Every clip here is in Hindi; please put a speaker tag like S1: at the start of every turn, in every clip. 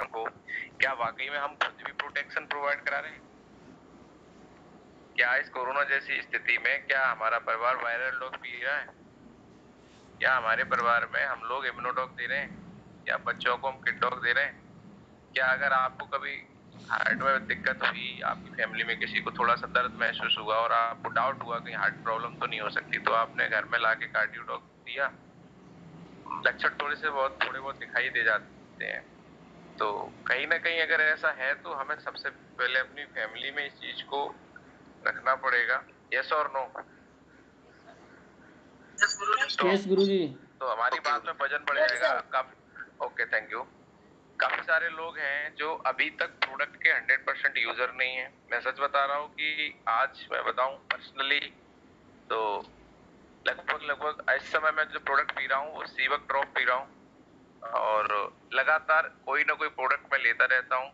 S1: हमको, क्या वाकई में हम खुद भी प्रोटेक्शन प्रोवाइड करा रहे हैं? क्या इस कोरोना जैसी स्थिति में क्या हमारा परिवार वायरल डोज पी रहा है? क्या हमारे परिवार में हम लोग इम्यूनोडॉग दे रहे हैं? क्या बच्चों को हम किड डॉग दे रहे हैं? क्या अगर आपको कभी हार्ट में दिक्कत हुई, आपकी फैमिली में किसी को थोड़ा सा दर्द महसूस हुआ और आपको डाउट हुआ कि हार्ट प्रॉब्लम तो नहीं हो सकती, तो आपने घर में लाके कार्डियो डॉग दिया? लक्षण थोड़े बहुत दिखाई दे जाते हैं। तो कहीं ना कहीं अगर ऐसा है तो हमें सबसे पहले अपनी फैमिली में इस चीज को रखना पड़ेगा। यस और नो?
S2: यस गुरुजी।
S1: तो हमारी बात में वजन बढ़ जाएगा काफी। Okay, thank you. काफी सारे लोग हैं जो अभी तक प्रोडक्ट के 100% यूजर नहीं है। मैं सच बता रहा हूँ कि आज मैं बताऊं पर्सनली तो लगभग इस समय मैं जो प्रोडक्ट पी रहा हूँ वो सीवक ड्रॉप पी रहा हूँ, और लगातार कोई ना कोई प्रोडक्ट मैं लेता रहता हूँ,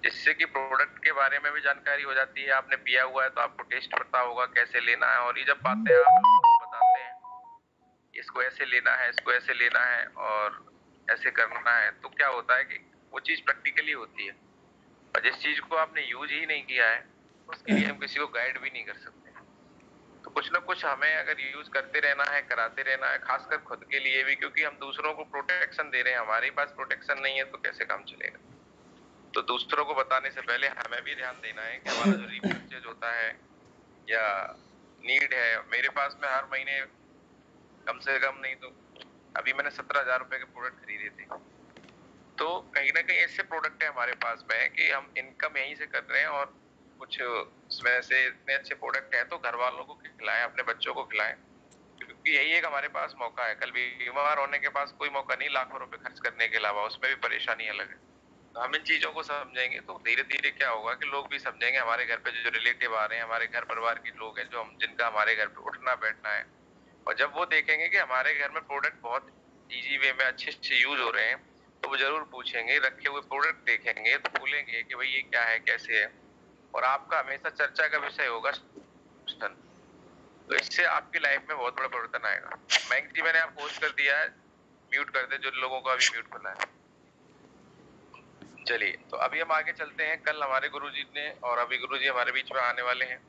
S1: जिससे कि प्रोडक्ट के बारे में भी जानकारी हो जाती है। आपने पिया हुआ है तो आपको टेस्ट पता होगा कैसे लेना है, और ये जब बातें आप लोगों को बताते हैं, इसको ऐसे लेना है, इसको ऐसे लेना है और ऐसे करना है, तो क्या होता है कि वो चीज प्रैक्टिकली होती है। और जिस चीज को आपने यूज ही नहीं किया है उसके लिए हम किसी को गाइड भी नहीं कर सकते। तो कुछ ना कुछ हमें अगर यूज करते रहना है, कराते रहना है, खासकर खुद के लिए भी, क्योंकि हम दूसरों को प्रोटेक्शन दे रहे हैं, हमारे पास प्रोटेक्शन नहीं है तो कैसे काम चलेगा। तो दूसरों को बताने से पहले हमें भी ध्यान देना है कि हमारा जो रिपर्चेज होता है या नीड है, मेरे पास में हर महीने कम से कम नहीं तो अभी मैंने 17,000 रुपए के प्रोडक्ट खरीदे थे। तो कहीं ना कहीं ऐसे प्रोडक्ट है हमारे पास में कि हम इनकम यहीं से कर रहे हैं, और कुछ उसमें से इतने अच्छे प्रोडक्ट हैं तो घर वालों को खिलाएं, अपने बच्चों को खिलाएं, क्योंकि यही एक हमारे पास मौका है। कल बीमार होने के पास कोई मौका नहीं लाखों रुपए खर्च करने के अलावा, उसमें भी परेशानी अलग है। तो हम इन चीजों को समझेंगे तो धीरे धीरे क्या होगा कि लोग भी समझेंगे। हमारे घर पे जो रिलेटिव आ रहे हैं, हमारे घर परिवार के लोग हैं जो हम जिनका हमारे घर पे उठना बैठना है, और जब वो देखेंगे कि हमारे घर में प्रोडक्ट बहुत इजी वे में अच्छे से यूज हो रहे हैं, तो वो जरूर पूछेंगे, रखे हुए प्रोडक्ट देखेंगे तो बोलेंगे कि भाई ये क्या है, कैसे है, और आपका हमेशा चर्चा का विषय होगा क्वेश्चन। तो इससे आपकी लाइफ में बहुत बड़ा परिवर्तन आएगा। मैंग जी, मैंने आपको होस्ट कर दिया है, म्यूट कर दे जो लोगों का अभी म्यूट खुला है। चलिए, तो अभी हम आगे चलते हैं। कल हमारे गुरुजी ने, और अभी गुरुजी हमारे बीच में आने वाले हैं।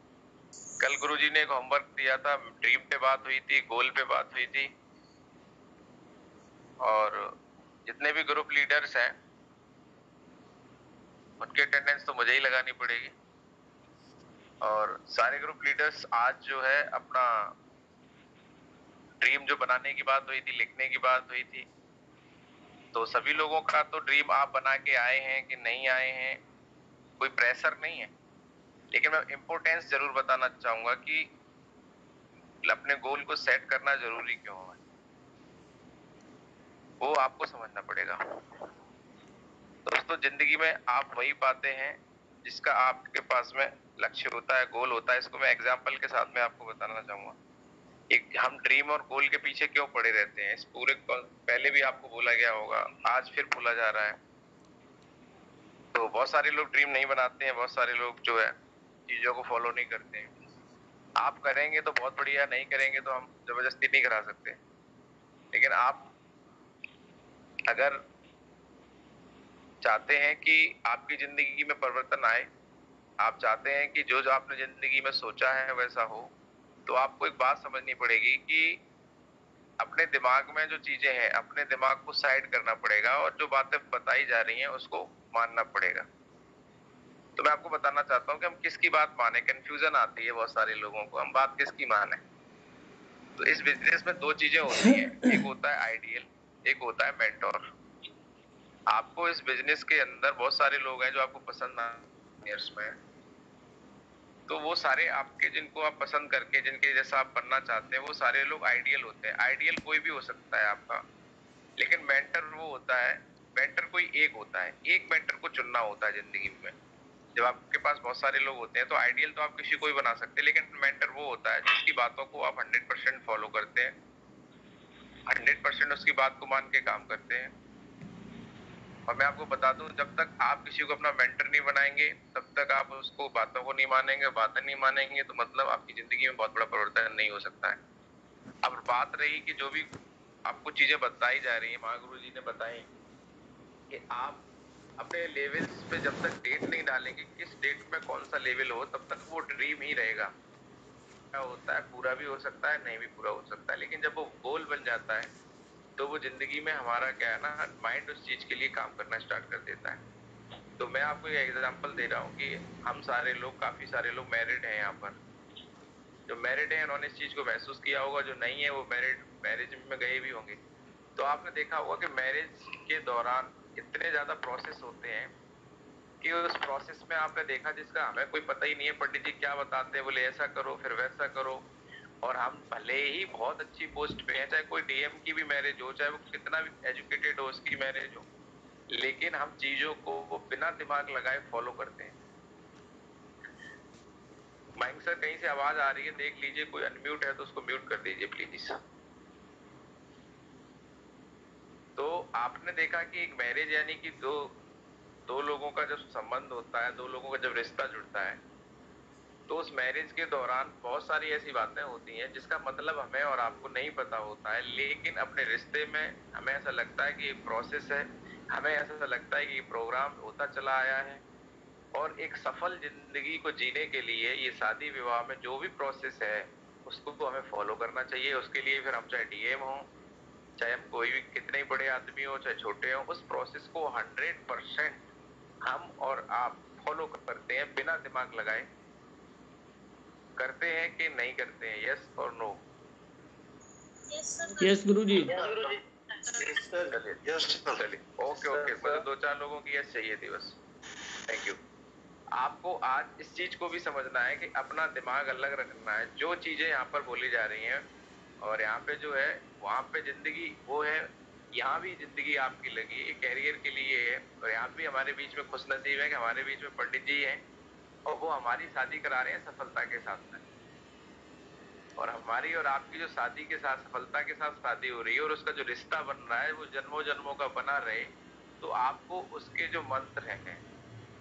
S1: कल गुरुजी ने एक होमवर्क दिया था, ड्रीम पे बात हुई थी, गोल पे बात हुई थी, और जितने भी ग्रुप लीडर्स हैं उनकी अटेंडेंस तो मुझे ही लगानी पड़ेगी। और सारे ग्रुप लीडर्स आज जो है अपना ड्रीम जो बनाने की बात हुई थी, लिखने की बात हुई थी, तो सभी लोगों का तो ड्रीम आप बना के आए हैं कि नहीं आए हैं, कोई प्रेशर नहीं है, लेकिन मैं इम्पोर्टेंस जरूर बताना चाहूंगा कि अपने गोल को सेट करना जरूरी क्यों है, वो आपको समझना पड़ेगा। दोस्तों, जिंदगी में आप वही पाते हैं जिसका आपके पास में लक्ष्य होता है, गोल होता है। इसको मैं एग्जांपल के साथ में आपको बताना चाहूंगा। एक हम ड्रीम और गोल के पीछे क्यों पड़े रहते हैं, इस पूरे पहले भी आपको बोला गया होगा, आज फिर बोला जा रहा है। तो बहुत सारे लोग ड्रीम नहीं बनाते हैं, बहुत सारे लोग जो है चीजों को फॉलो नहीं करते हैं। आप करेंगे तो बहुत बढ़िया, नहीं करेंगे तो हम जबरदस्ती नहीं करा सकते। लेकिन आप अगर चाहते हैं कि आपकी जिंदगी में परिवर्तन आए, आप चाहते हैं कि जो जो आपने जिंदगी में सोचा है वैसा हो, तो आपको एक बात समझनी पड़ेगी कि अपने दिमाग में जो चीजें हैं, अपने दिमाग को साइड करना पड़ेगा, और जो बातें बताई जा रही हैं उसको मानना पड़ेगा। तो मैं आपको बताना चाहता हूँ कि हम किसकी बात माने। कंफ्यूजन आती है बहुत सारे लोगों को, हम बात किसकी माने। तो इस बिजनेस में दो चीजें होती हैं, एक होता है आइडियल, एक होता है मेंटोर। आपको इस बिजनेस के अंदर बहुत सारे लोग हैं जो आपको पसंद आते हैं, तो वो सारे आपके, जिनको आप पसंद करके जिनके जैसा आप बनना चाहते हैं, वो सारे लोग आइडियल होते हैं। आइडियल कोई भी हो सकता है आपका, लेकिन मेंटर वो होता है, मेंटर कोई एक होता है, एक मेंटर को चुनना होता है जिंदगी में। जब आपके पास बहुत सारे लोग होते हैं तो आइडियल तो आप किसी को ही बना सकते हैं, लेकिन मेंटर वो होता है जिसकी बातों को आप 100% फॉलो करते हैं, 100% उसकी बात को मान के काम करते हैं। और मैं आपको बता दूं, जब तक आप किसी को अपना मेंटर नहीं बनाएंगे, तब तक आप उसको बातों को नहीं मानेंगे, बातें नहीं मानेंगे, तो मतलब आपकी जिंदगी में बहुत बड़ा परिवर्तन नहीं हो सकता है। अब बात रही कि जो भी आपको चीजें बताई जा रही है, महागुरु जी ने बताई, कि आप अपने लेवल्स पे जब तक डेट नहीं डालेंगे, किस डेट में कौन सा लेवल हो, तब तक वो ड्रीम ही रहेगा। क्या होता है, पूरा भी हो सकता है, नहीं भी पूरा हो सकता है, लेकिन जब वो गोल बन जाता है तो वो जिंदगी में हमारा क्या है ना, माइंड उस चीज के लिए काम करना स्टार्ट कर देता है। तो मैं आपको एक एग्जांपल दे रहा हूँ कि हम सारे लोग, काफी सारे लोग मैरिड हैं यहाँ पर। जो मैरिड हैं उन्होंने इस चीज को महसूस किया होगा, जो नहीं है वो मैरिज में गए भी होंगे। तो आपने देखा होगा कि मैरिज के दौरान इतने ज्यादा प्रोसेस होते हैं कि उस प्रोसेस में आपने देखा जिसका हमें कोई पता ही नहीं है, पंडित जी क्या बताते हैं, बोले ऐसा करो फिर वैसा करो। और हम भले ही बहुत अच्छी पोस्ट पे हैं, चाहे कोई डीएम की भी मैरिज हो, चाहे वो कितना भी एजुकेटेड हो उसकी मैरिज हो, लेकिन हम चीजों को बिना दिमाग लगाए फॉलो करते हैं। माइंग सर कहीं से आवाज आ रही है, देख लीजिए, कोई अनम्यूट है तो उसको म्यूट कर दीजिए प्लीज। तो आपने देखा कि एक मैरिज यानी कि दो दो लोगों का जब संबंध होता है, दो लोगों का जब रिश्ता जुड़ता है, तो उस मैरिज के दौरान बहुत सारी ऐसी बातें होती हैं जिसका मतलब हमें और आपको नहीं पता होता है, लेकिन अपने रिश्ते में हमें ऐसा लगता है कि ये प्रोसेस है, हमें ऐसा लगता है कि ये प्रोग्राम होता चला आया है। और एक सफल जिंदगी को जीने के लिए ये शादी विवाह में जो भी प्रोसेस है उसको हमें फॉलो करना चाहिए। उसके लिए फिर हम चाहे डीएम हो, चाहे हम कोई भी कितने ही बड़े आदमी हो, चाहे छोटे हो, उस प्रोसेस को 100% हम और आप फॉलो करते हैं बिना दिमाग लगाए। करते हैं कि नहीं करते हैं? यस और नो?
S2: यस गुरुजी।
S1: चलिए, ओके ओके, मुझे 2-4 लोगों की यस चाहिए थी बस। Thank you. आपको आज इस चीज को भी समझना है कि अपना दिमाग अलग रखना है। जो चीजें यहाँ पर बोली जा रही हैं और यहाँ पे जो है वहां पे जिंदगी वो है, यहाँ भी जिंदगी आपकी लगी है कैरियर के लिए है। और यहाँ भी हमारे बीच में खुशनसीब है कि हमारे बीच में पंडित जी हैं और वो हमारी शादी करा रहे हैं सफलता के साथ में। और हमारी और आपकी जो शादी के साथ, सफलता के साथ शादी हो रही है और उसका जो रिश्ता बन रहा है वो जन्मों जन्मों का बना रहे, तो आपको उसके जो मंत्र हैं,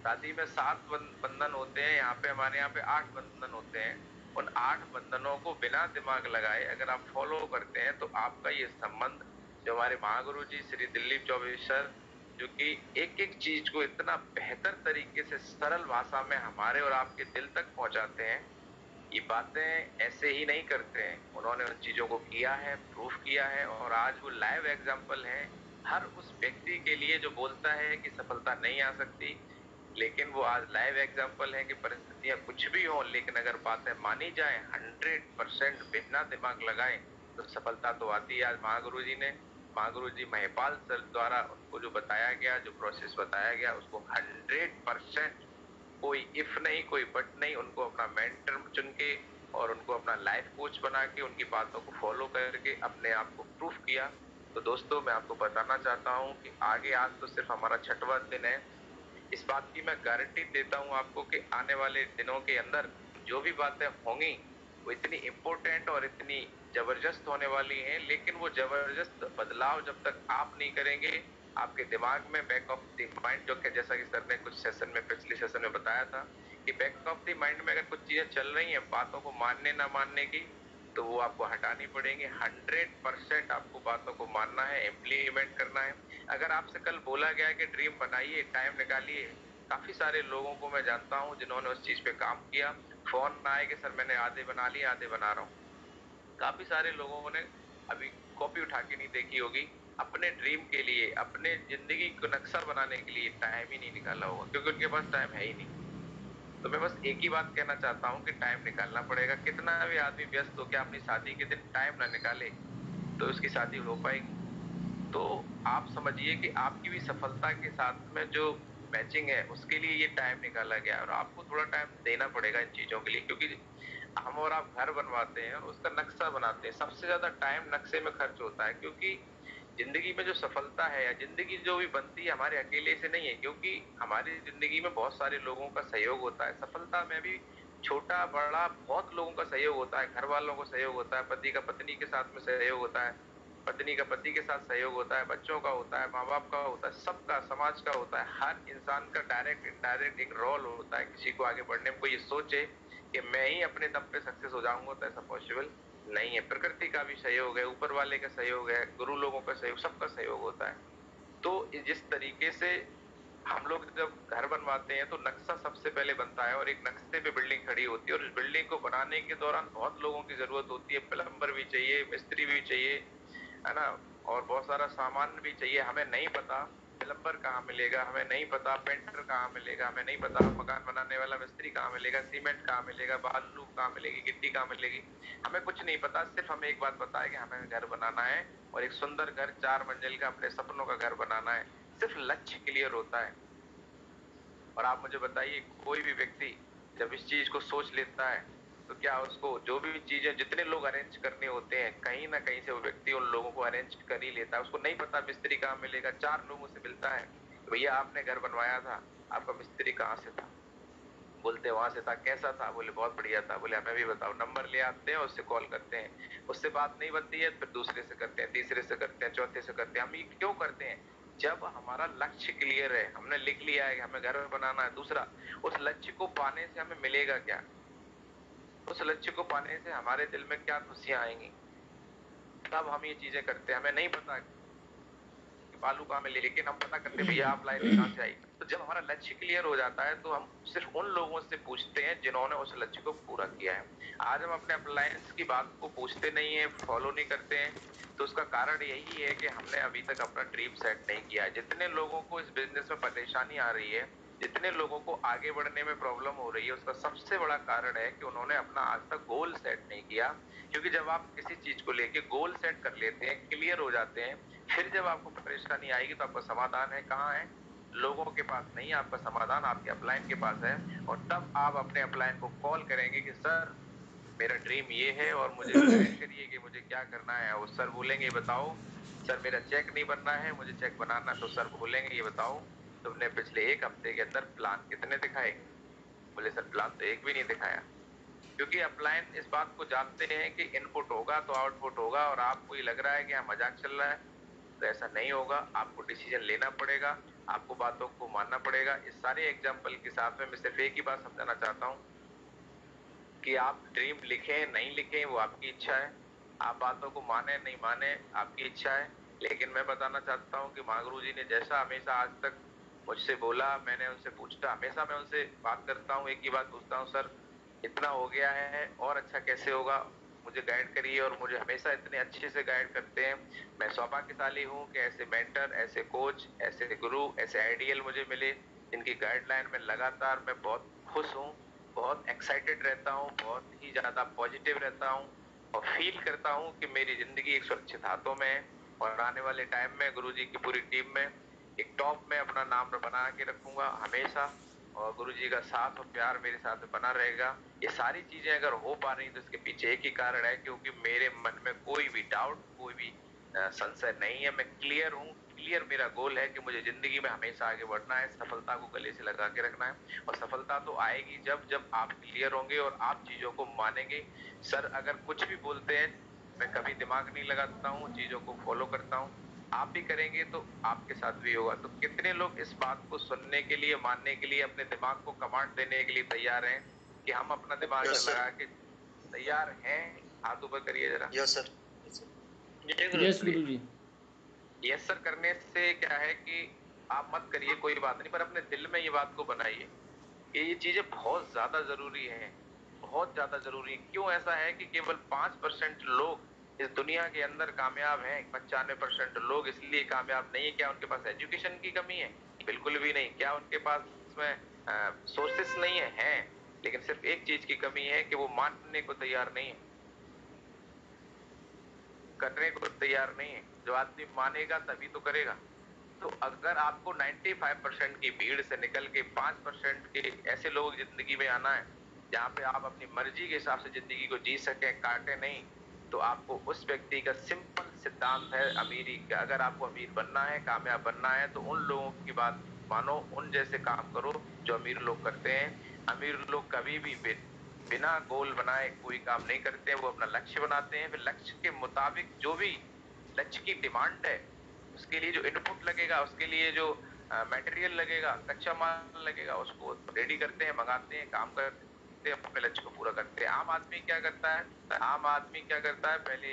S1: शादी में 7 बंधन होते हैं, यहाँ पे हमारे यहाँ पे 8 बंधन होते हैं। उन 8 बंधनों को बिना दिमाग लगाए अगर आप फॉलो करते हैं तो आपका ये संबंध, जो हमारे महागुरु जी श्री दिलीप चौबे सर, जो कि एक एक चीज को इतना बेहतर तरीके से सरल भाषा में हमारे और आपके दिल तक पहुंचाते हैं। ये बातें ऐसे ही नहीं करते हैं, उन्होंने उन चीजों को किया है, प्रूफ किया है, और आज वो लाइव एग्जाम्पल है हर उस व्यक्ति के लिए जो बोलता है कि सफलता नहीं आ सकती। लेकिन वो आज लाइव एग्जाम्पल है कि परिस्थितियां कुछ भी हो, लेकिन अगर बातें मानी जाए 100% बिना दिमाग लगाए तो सफलता तो आती है। आज महागुरु जी ने, महागुरु जी महिपाल सर द्वारा उनको जो बताया गया, जो प्रोसेस बताया गया, उसको 100%, कोई इफ नहीं, कोई बट नहीं, उनको अपना मेंटर चुन के और उनको अपना लाइफ कोच बना के उनकी बातों को फॉलो करके अपने आप को प्रूफ किया। तो दोस्तों, मैं आपको बताना चाहता हूं कि आगे, आज तो सिर्फ हमारा 6वां दिन है, इस बात की मैं गारंटी देता हूं आपको कि आने वाले दिनों के अंदर जो भी बातें होंगी वो इतनी इंपॉर्टेंट और इतनी जबरदस्त होने वाली हैं। लेकिन वो जबरदस्त बदलाव जब तक आप नहीं करेंगे, आपके दिमाग में बैक ऑफ द माइंड, जो कि जैसा कि सर ने कुछ सेशन में, पिछले सेशन में बताया था कि बैक ऑफ द माइंड में अगर कुछ चीजें चल रही हैं, बातों को मानने ना मानने की, तो वो आपको हटानी पड़ेंगे। 100% आपको बातों को मानना है, इम्प्लीमेंट करना है। अगर आपसे कल बोला गया कि ड्रीम बनाइए, टाइम निकालिए, काफी सारे लोगों को मैं जानता हूं जिन्होंने उस चीज पे काम किया। फोन आए कि सर मैंने आधे बना लिए, आधे बना रहा हूँ। काफी सारे लोगों ने अभी कॉपी उठा के नहीं देखी होगी, अपने ड्रीम के लिए, अपने जिंदगी को नक्शा बनाने के लिए टाइम ही नहीं निकाला होगा, क्योंकि उनके पास टाइम है ही नहीं। तो मैं बस एक ही बात कहना चाहता हूँ कि टाइम निकालना पड़ेगा। कितना भी आदमी व्यस्त हो, क्या अपनी शादी के दिन टाइम ना निकाले तो उसकी शादी हो पाएगी? तो आप समझिए कि आपकी भी सफलता के साथ में जो मैचिंग है उसके लिए ये टाइम निकाला गया है, और आपको थोड़ा टाइम देना पड़ेगा इन चीजों के लिए। क्योंकि हम और आप घर बनवाते हैं और उसका नक्शा बनाते हैं, सबसे ज्यादा टाइम नक्शे में खर्च होता है। क्योंकि जिंदगी में जो सफलता है या जिंदगी जो भी बनती है, हमारे अकेले से नहीं है, क्योंकि हमारी जिंदगी में बहुत सारे लोगों का सहयोग होता है। सफलता में भी छोटा बड़ा बहुत लोगों का सहयोग होता है, घर वालों का सहयोग होता है, पति का पत्नी के साथ में सहयोग होता है, पत्नी का पति के साथ सहयोग होता है, बच्चों का होता है, माँ बाप का होता है, सबका, समाज का होता है। हर इंसान का डायरेक्ट इनडायरेक्ट एक रोल होता है किसी को आगे बढ़ने में। कोई ये सोचे कि मैं ही अपने दम पे सक्सेस हो जाऊंगा, तो ऐसा पॉसिबल नहीं है। प्रकृति का भी सहयोग है, ऊपर वाले का सहयोग है, गुरु लोगों का सहयोग, सबका सहयोग होता है। तो जिस तरीके से हम लोग जब घर बनवाते हैं तो नक्शा सबसे पहले बनता है और एक नक्शे पे बिल्डिंग खड़ी होती है और इस बिल्डिंग को बनाने के दौरान बहुत लोगों की जरूरत होती है, प्लम्बर भी चाहिए, मिस्त्री भी चाहिए, है ना, और बहुत सारा सामान भी चाहिए। हमें नहीं पता प्लम्बर कहाँ मिलेगा, हमें नहीं पता पेंटर कहाँ मिलेगा, हमें नहीं पता मकान बनाने वाला मिस्त्री कहाँ मिलेगा, सीमेंट कहाँ मिलेगा, बालू कहाँ मिलेगी, गिट्टी कहाँ मिलेगी, हमें कुछ नहीं पता। सिर्फ हमें एक बात पता है कि हमें घर बनाना है और एक सुंदर घर 4 मंजिल का अपने सपनों का घर बनाना है। सिर्फ लक्ष्य क्लियर होता है। और आप मुझे बताइए, कोई भी व्यक्ति जब इस चीज को सोच लेता है तो क्या उसको जो भी चीजें जितने लोग अरेंज करने होते हैं कहीं ना कहीं से वो व्यक्ति उन लोगों को अरेंज कर ही लेता है। उसको नहीं पता मिस्त्री कहाँ मिलेगा, 4 लोगों से मिलता है, भैया आपने घर बनवाया था, आपका मिस्त्री कहाँ से था, बोलते वहां से था, कैसा था, बोले बहुत बढ़िया था, बोले हमें भी बताओ, नंबर ले आते हैं, उससे कॉल करते हैं, उससे बात नहीं बनती है फिर दूसरे से करते हैं, तीसरे से करते हैं, चौथे से करते हैं। हम ये क्यों करते हैं? जब हमारा लक्ष्य क्लियर है, हमने लिख लिया है कि हमें घर बनाना है। दूसरा, उस लक्ष्य को पाने से हमें मिलेगा क्या, उस लक्ष्य को पाने से हमारे दिल में क्या खुशियां आएंगी, तब हम ये चीजें करते हैं। हमें नहीं पता बालू कहाँ मिले, लेकिन हम पता करते भैया आप लाए थे, कहाँ से आई। तो जब हमारा लक्ष्य क्लियर हो जाता है तो हम सिर्फ उन लोगों से पूछते हैं जिन्होंने उस लक्ष्य को पूरा किया है। आज हम अपने अप्लायंस की बात को पूछते नहीं है, फॉलो नहीं करते हैं, तो उसका कारण यही है कि हमने अभी तक अपना ड्रीम सेट नहीं किया है। जितने लोगों को इस बिजनेस में परेशानी आ रही है, जितने लोगों को आगे बढ़ने में प्रॉब्लम हो रही है, उसका सबसे बड़ा कारण है कि उन्होंने अपना आज तक गोल सेट नहीं किया। क्योंकि जब आप किसी चीज को लेके गोल सेट कर लेते हैं, क्लियर हो जाते हैं, फिर जब आपको परेशानी आएगी तो आपका समाधान है कहाँ है? लोगों के पास नहीं है, आपका समाधान आपके अपलाइन के पास है। और तब आप अपने अपलाइन को कॉल करेंगे कि सर मेरा ड्रीम ये है और मुझे गाइड करिए कि मुझे क्या करना है। वो सर बोलेंगे बताओ, सर मेरा चेक नहीं बनना है, मुझे चेक बनाना। तो सर बोलेंगे ये बताओ तुमने पिछले 1 हफ्ते के अंदर प्लान कितने दिखाए? बोले सर प्लान तो एक भी नहीं दिखाया। क्योंकि अपलाइन इस बात को जानते हैं कि इनपुट होगा तो आउटपुट होगा, और आपको ये लग रहा है कि हाँ मजाक चल रहा है, तो ऐसा नहीं होगा। आपको डिसीजन लेना पड़ेगा, आपको बातों को मानना पड़ेगा। इस सारे एग्जाम्पल के साथ में मैं सिर्फ एक ही बात समझाना चाहता हूँ कि आप ड्रीम लिखें नहीं लिखें वो आपकी इच्छा है, आप बातों को माने नहीं माने आपकी इच्छा है। लेकिन मैं बताना चाहता हूँ कि माँ गुरु जी ने जैसा हमेशा आज तक मुझसे बोला, मैंने उनसे पूछा, हमेशा मैं उनसे बात करता हूँ, एक ही बात पूछता हूँ, सर इतना हो गया है और अच्छा कैसे होगा, मुझे गाइड करिए। और मुझे हमेशा इतने अच्छे से गाइड करते हैं। मैं सौभाग्यशाली हूँ कि ऐसे मेंटर, ऐसे कोच, ऐसे गुरु, ऐसे आइडियल मुझे मिले जिनकी गाइडलाइन में लगातार मैं बहुत खुश हूँ, बहुत एक्साइटेड रहता हूँ, बहुत ही ज्यादा पॉजिटिव रहता हूँ और फील करता हूँ कि मेरी जिंदगी एक सुरक्षित हाथों में है। और आने वाले टाइम में गुरुजी की पूरी टीम में एक टॉप में अपना नाम बना के रखूंगा हमेशा, और गुरुजी का साथ और प्यार मेरे साथ बना रहेगा। ये सारी चीजें अगर हो पा रही तो इसके पीछे एक ही कारण है, क्योंकि मेरे मन में कोई भी डाउट, कोई भी संशय नहीं है। मैं क्लियर हूँ, क्लियर मेरा गोल है कि मुझे जिंदगी में हमेशा आगे बढ़ना है, सफलता को गले से लगा के रखना है। और सफलता तो आएगी जब जब आप क्लियर होंगे और आप चीजों को मानेंगे। सर अगर कुछ भी बोलते हैं मैं कभी दिमाग नहीं लगाता हूँ, चीजों को फॉलो करता हूँ। आप भी करेंगे तो आपके साथ भी होगा। तो कितने लोग इस बात को सुनने के लिए, मानने के लिए, अपने दिमाग को कमांड देने के लिए तैयार हैं कि हम अपना दिमाग लगा के तैयार हैं? हाथ ऊपर करिए जरा।
S3: Yes sir.
S2: यस गुरु जी।
S1: यस सर करने से क्या है कि आप मत करिए कोई बात नहीं, पर अपने दिल में ये बात को बनाइए कि ये चीजें बहुत ज्यादा जरूरी है, बहुत ज्यादा जरूरी है। क्यों ऐसा है कि केवल 5% लोग इस दुनिया के अंदर कामयाब हैं, 95% लोग इसलिए कामयाब नहीं है। क्या उनके पास एजुकेशन की कमी है? बिल्कुल भी नहीं। क्या उनके पास में सोर्सेस नहीं है? लेकिन सिर्फ एक चीज की कमी है कि वो मानने को तैयार नहीं है, करने को तैयार नहीं है। जो आदमी मानेगा तभी तो करेगा। तो अगर आपको 95% की भीड़ से निकल के 5% के ऐसे लोगों की जिंदगी में आना है जहां पे आप अपनी मर्जी के हिसाब से जिंदगी को जी सके, काटे नहीं, तो आपको उस व्यक्ति का सिंपल सिद्धांत है अमीरी का। अगर आपको अमीर बनना है, कामयाब बनना है, तो उन लोगों की बात मानो, उन जैसे काम करो जो अमीर लोग करते हैं। अमीर लोग कभी भी बिना गोल बनाए कोई काम नहीं करते हैं। वो अपना लक्ष्य बनाते हैं, फिर लक्ष्य के मुताबिक जो भी लक्ष्य की डिमांड है, उसके लिए जो इनपुट लगेगा, उसके लिए जो मटेरियल लगेगा, कच्चा माल लगेगा, उसको रेडी करते हैं, मंगाते हैं, काम करते हैं, अपने लक्ष्य को पूरा करते हैं। आम आदमी क्या करता है? आम आदमी क्या करता है? पहले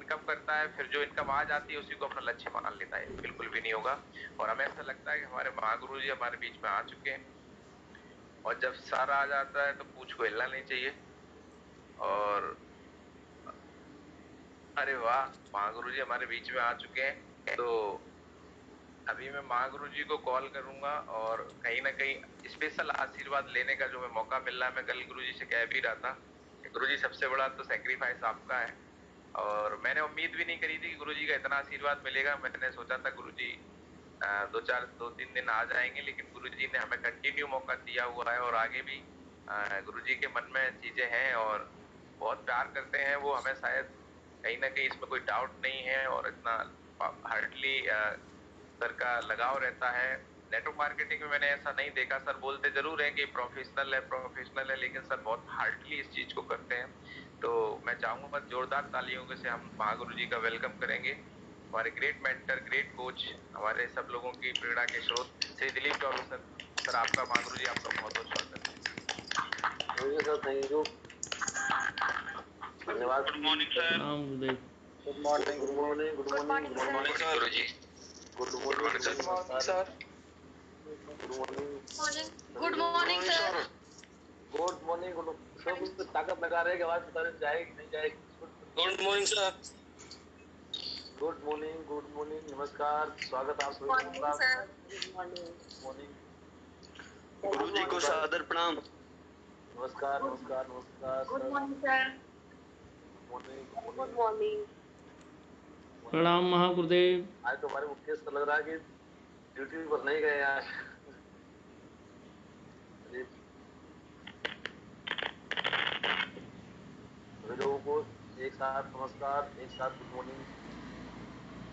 S1: इनकम करता है, फिर जो इनकम आ जाती है उसी को अपना लक्ष्य मान लेता है, बिल्कुल भी नहीं होगा। और हमें ऐसा लगता है कि हमारे महागुरु जी हमारे बीच में आ चुके हैं, और जब सारा आ जाता है तो पूछ को हिलना नहीं चाहिए। और अरे वाह, महागुरु जी हमारे बीच में आ चुके हैं, तो अभी मैं महागुरु जी को कॉल करूंगा, और कहीं ना कहीं स्पेशल आशीर्वाद लेने का जो मैं मौका मिल रहा है, मैं कल गुरु जी से कह भी रहा था, गुरु जी सबसे बड़ा तो सेक्रीफाइस आपका है। और मैंने उम्मीद भी नहीं करी थी कि गुरु जी का इतना आशीर्वाद मिलेगा। मैंने सोचा था गुरु जी 2-3 दिन आ जाएंगे, लेकिन गुरु जी ने हमें कंटिन्यू मौका दिया हुआ है, और आगे भी गुरु जी के मन में चीजें हैं और बहुत प्यार करते हैं वो हमें। शायद कहीं ना कहीं इसमें कोई डाउट नहीं है, और इतना हार्डली सर का लगाव रहता है। नेटवर्क मार्केटिंग में मैंने ऐसा नहीं देखा, सर बोलते जरूर हैं कि प्रोफेशनल है, लेकिन सर बहुत हार्डली इस चीज को करते हैं। तो मैं चाहूंगा जोरदार तालियों से हम महागुरु जी का वेलकम करेंगे, हमारे ग्रेट मेंटर, ग्रेट कोच, हमारे सब लोगों की प्रेरणा के स्रोत श्री दिलीप टॉरू सर। सर आपका महागुरु जी आपका बहुत बहुत स्वागत है।
S3: सर थैंक यू, धन्यवाद।
S2: Good morning sir. गुरुदेव।
S3: Good morning, good morning, good morning, good morning sir.
S1: गुरु जी
S3: good morning sir. Good morning, good morning sir. Good morning, good sir. कुछ ताकत लगा रहे हैं कि आवाज पता नहीं जाएगी नहीं जाएगी।
S4: Good morning sir.
S3: Good morning, good morning, नमस्कार, स्वागत आप सभी का। गुड मॉर्निंग,
S4: गुरु जी को सादर प्रणाम।
S3: नमस्कार, नमस्कार, नमस्कार।
S5: Good morning sir.
S3: Good morning.
S2: प्रणाम महागुरुदेव।
S3: आज तो हमारे मुख्य सर लग रहा है कि ड्यूटी पर नहीं गए आज। सभी लोगों को एक साथ नमस्कार, एक साथ गुड मॉर्निंग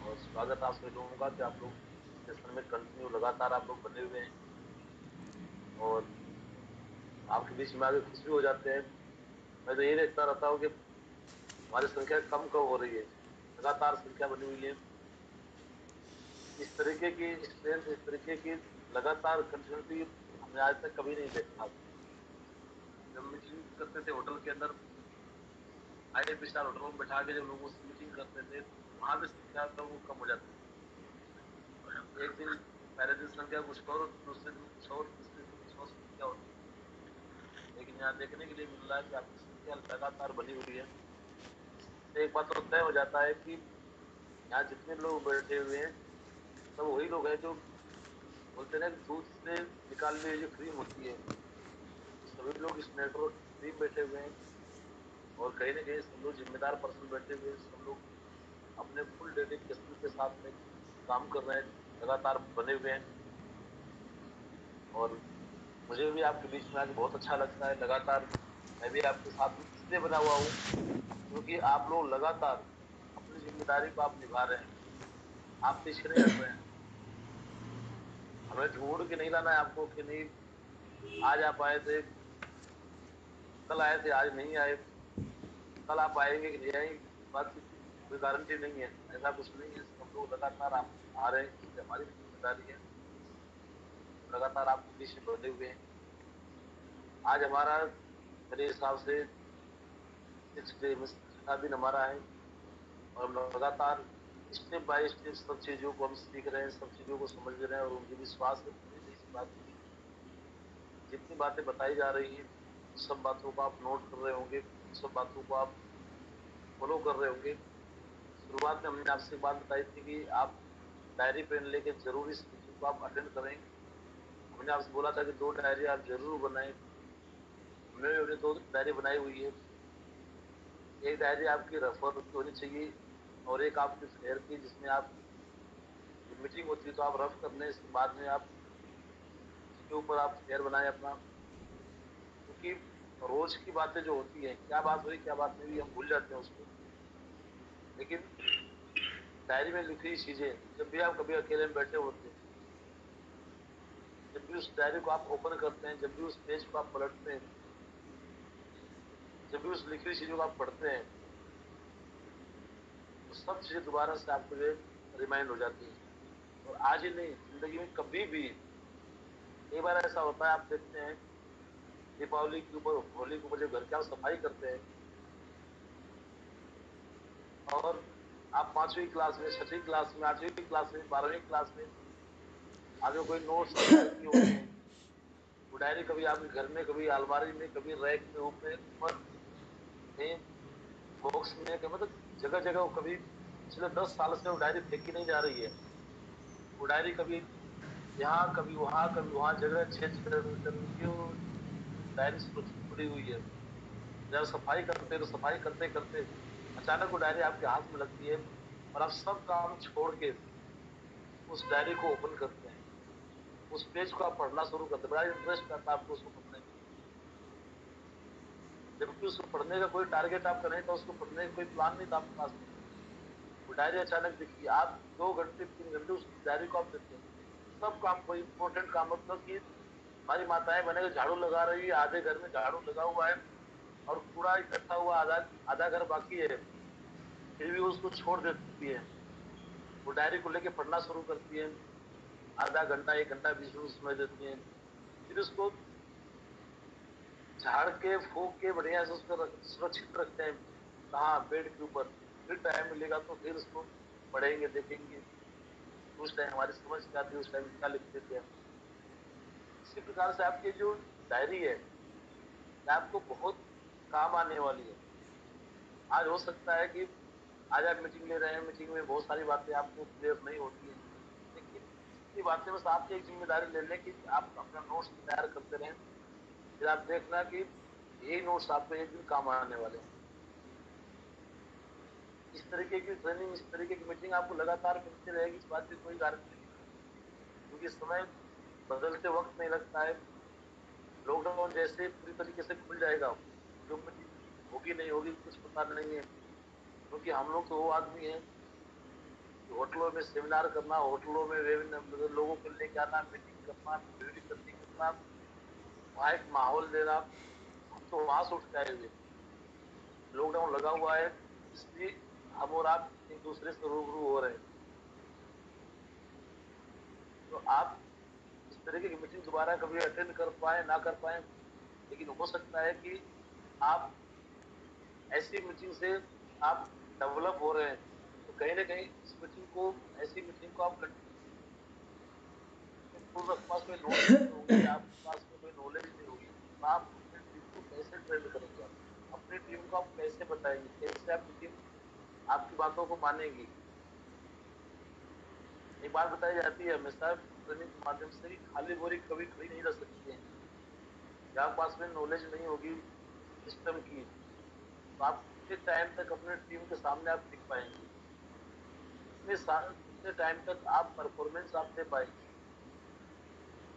S3: और स्वागत आप सभी लोगों का कि आप लोग सेशन में कंटिन्यू लगातार आप लोग बने हुए हैं, और आपके बीच में आगे खुश भी हो जाते हैं। मैं तो ये देखता रहता हूँ कि हमारी संख्या कम कम हो रही है, लगातार संख्या बनी हुई है। इस तरीके की स्ट्रेंथ, इस तरीके की लगातार कंटिन्यूटी हमने आज तक कभी नहीं देखा। जब मीटिंग करते थे होटल के अंदर, 5 स्टार होटलों में बैठा के जब लोगों से मीटिंग करते थे, वहां भी संख्या वो कम हो जाती थी। एक दिन पहले दिन संख्या कुछ और, दूसरे दिन कुछ और, तीसरे दिन कुछ और संख्या होती थी। लेकिन यहाँ देखने के लिए मिल रहा है कि आपकी संख्या लगातार बनी हुई है। इससे एक बात तो तय हो जाता है कि यहाँ जितने लोग बैठे हुए हैं सब वही लोग हैं जो बोलते हैं दूध से निकालने की जो क्रीम होती है, सभी लोग इस नेटवर्क की क्रीम बैठे हुए हैं, और कहीं ना कहीं सब लोग जिम्मेदार पर्सन बैठे हुए हैं। सब लोग अपने फुल डेडिकेशन के साथ में काम कर रहे हैं, लगातार बने हुए हैं। और मुझे भी आपके बीच में आके बहुत अच्छा लगता है। लगातार मैं भी आपके साथ में इसलिए बना हुआ हूँ क्योंकि आप लोग लगातार अपनी जिम्मेदारी को आप निभा रहे हैं, आप पीछे नहीं हट रहे हैं। हमें ढूंढ के नहीं लाना है आपको कि नहीं आज आप आए थे, कल आए थे, आज नहीं आए, कल आप आएंगे कि नहीं आएंगे, इस बात की कोई गारंटी नहीं है। ऐसा कुछ नहीं है, सब लोग लगातार आप आ रहे हैं, इसलिए हमारी भी जिम्मेदारी है, हम लगातार आपके बीच में बने हुए हैं। आज हमारा मेरे हिसाब से 6 डे में 6वां दिन हमारा है, और हम लगातार स्टेप बाय स्टेप सब चीजों को हम सीख रहे हैं, सब चीजों को समझ रहे हैं, और मुझे विश्वास है पूरी नहीं इस बात की, जितनी बातें बताई जा रही हैं सब बातों को आप नोट कर रहे होंगे, सब बातों को आप फॉलो कर रहे होंगे। शुरुआत में हमने आपसे बात बताई थी कि आप डायरी पेन लेके जरूर इस मीटिंग को आप अटेंड करें। हमने आपसे बोला था कि 2 डायरी आप जरूर बनाएं। हमने 2 डायरी बनाई हुई है। एक डायरी आपकी रफर की होनी चाहिए, और एक आपकी फेयर की, जिसमें आप जब मीटिंग होती है तो आप रफ करने इसके बाद में आप उसके ऊपर आप फेयर बनाएं अपना, क्योंकि रोज की बातें जो होती है, क्या बात हुई क्या बात नहीं हुई हम भूल जाते हैं उसको। लेकिन डायरी में लिखी हुई चीजें जब भी आप कभी अकेले में बैठे होते हैं, जब भी उस डायरी को आप ओपन करते हैं, जब भी उस पेज को आप पलटते हैं, जब भी उस लिखी हुई चीजों को आप पढ़ते हैं, तो सब चीजें दोबारा से आपको जो रिमाइंड हो जाती है। और आज ही नहीं, जिंदगी में कभी भी, कई बार ऐसा होता है आप देखते हैं दीपावली के ऊपर, होली के ऊपर जब घर की आप सफाई करते हैं और आप 5वीं क्लास में, 6वीं क्लास में, 8वीं क्लास में, 12वीं क्लास में आपने कोई नोट्स तैयार किए होते हैं, वो डायरी कभी आपके घर में, कभी अलमारी में, कभी रैक में, ऊपर में, बॉक्स में, मतलब जगह जगह, कभी पिछले 10 साल से वो डायरी फेंकी नहीं जा रही है। वो डायरी कभी यहाँ, कभी वहां, कभी वहां जगह चेंज करके वो डायरी सुरक्षित पड़ी हुई है। जब सफाई करते तो सफाई करते करते अचानक वो डायरी आपके हाथ में लगती है और आप सब काम छोड़ के उस डायरी को ओपन करते हैं, उस पेज को आप पढ़ना शुरू करते हैं। बड़ा इंटरेस्ट आता है आपको उसको पढ़ने में, जबकि उसको पढ़ने का कोई टारगेट आपका नहीं था, उसको पढ़ने का कोई प्लान नहीं था आपके पास में। वो डायरी अचानक दिखी, आप 2 घंटे 3 घंटे उस डायरी को आप देते हैं, सब काम, कोई इंपॉर्टेंट काम, मतलब कि हमारी माताएं बने झाड़ू लगा रही है, आधे घर में झाड़ू लगा हुआ है और कूड़ा इकट्ठा हुआ आधा आधा घर बाकी है, फिर भी उसको छोड़ देती है, वो डायरी को लेके पढ़ना शुरू करती है। आधा घंटा 1 घंटा 20 मिनट समय देती है, फिर उसको झाड़ के फूक के बढ़िया से उसको सुरक्षित रखते हैं, कहाँ, बेड के ऊपर। फिर टाइम मिलेगा तो फिर उसको पढ़ेंगे, देखेंगे उस टाइम हमारी समझ क्या थी, उस टाइम क्या लिखते थे हम। इसी प्रकार से आपकी जो डायरी है आपको बहुत काम आने वाली है। आज हो सकता है कि आज आप मीटिंग ले रहे हैं, मीटिंग में बहुत सारी बातें आपको क्लियर नहीं होती है, लेकिन इतनी बातें बस आपकी एक जिम्मेदारी ले लें कि आप अपना नोट्स तैयार करते रहें, फिर आप देखना कि यही नोट्स आपको एक दिन काम आने वाले हैं। इस तरीके की ट्रेनिंग, इस तरीके की मीटिंग आपको लगातार मिलती रहेगी, इस बात की कोई गारंटी नहीं, क्योंकि समय बदलते वक्त नहीं लगता है। लॉकडाउन जैसे पूरी तरीके से खुल जाएगा, जो मीटिंग होगी नहीं होगी कुछ पता नहीं है, क्योंकि हम लोग तो वो आदमी हैं होटलों में सेमिनार करना, होटलों में वेबिनार, लोगों को लेके आना, मीटिंग करना, वीडियो कॉलिंग करना, वहाँ एक माहौल देना, हम तो वहां से उठ के आए हुए। लॉकडाउन लगा हुआ है इसलिए हम और आप एक दूसरे से रूबरू हो रहे हैं। तो आप इस तरीके की मीटिंग दोबारा कभी अटेंड कर पाए ना कर पाए, लेकिन हो सकता है कि आप ऐसी मीटिंग से आप डेवलप हो रहे हैं, तो कहीं ना कहीं इस मीटिंग को, ऐसी मीटिंग को आप आपके पास कोई नोट्स नहीं होंगे, आपके पास में कोई नॉलेज नहीं होगी, तो आप अपनी टीम को कैसे ट्रेन करेंगे? आप अपनी टीम को आप कैसे बताएंगे, कैसे आपकी टीम आपकी बातों को मानेगी? एक बात बताई जाती है हमेशा ट्रेनिंग के माध्यम से कि खाली बोरी कभी खड़ी नहीं रह सकती है। जब आपके पास में नॉलेज नहीं होगी सिस्टम की, तो आप कितने टाइम तक अपने टीम के सामने आप टिक पाएंगे, कितने टाइम तक आप परफॉर्मेंस आप दे पाएंगे?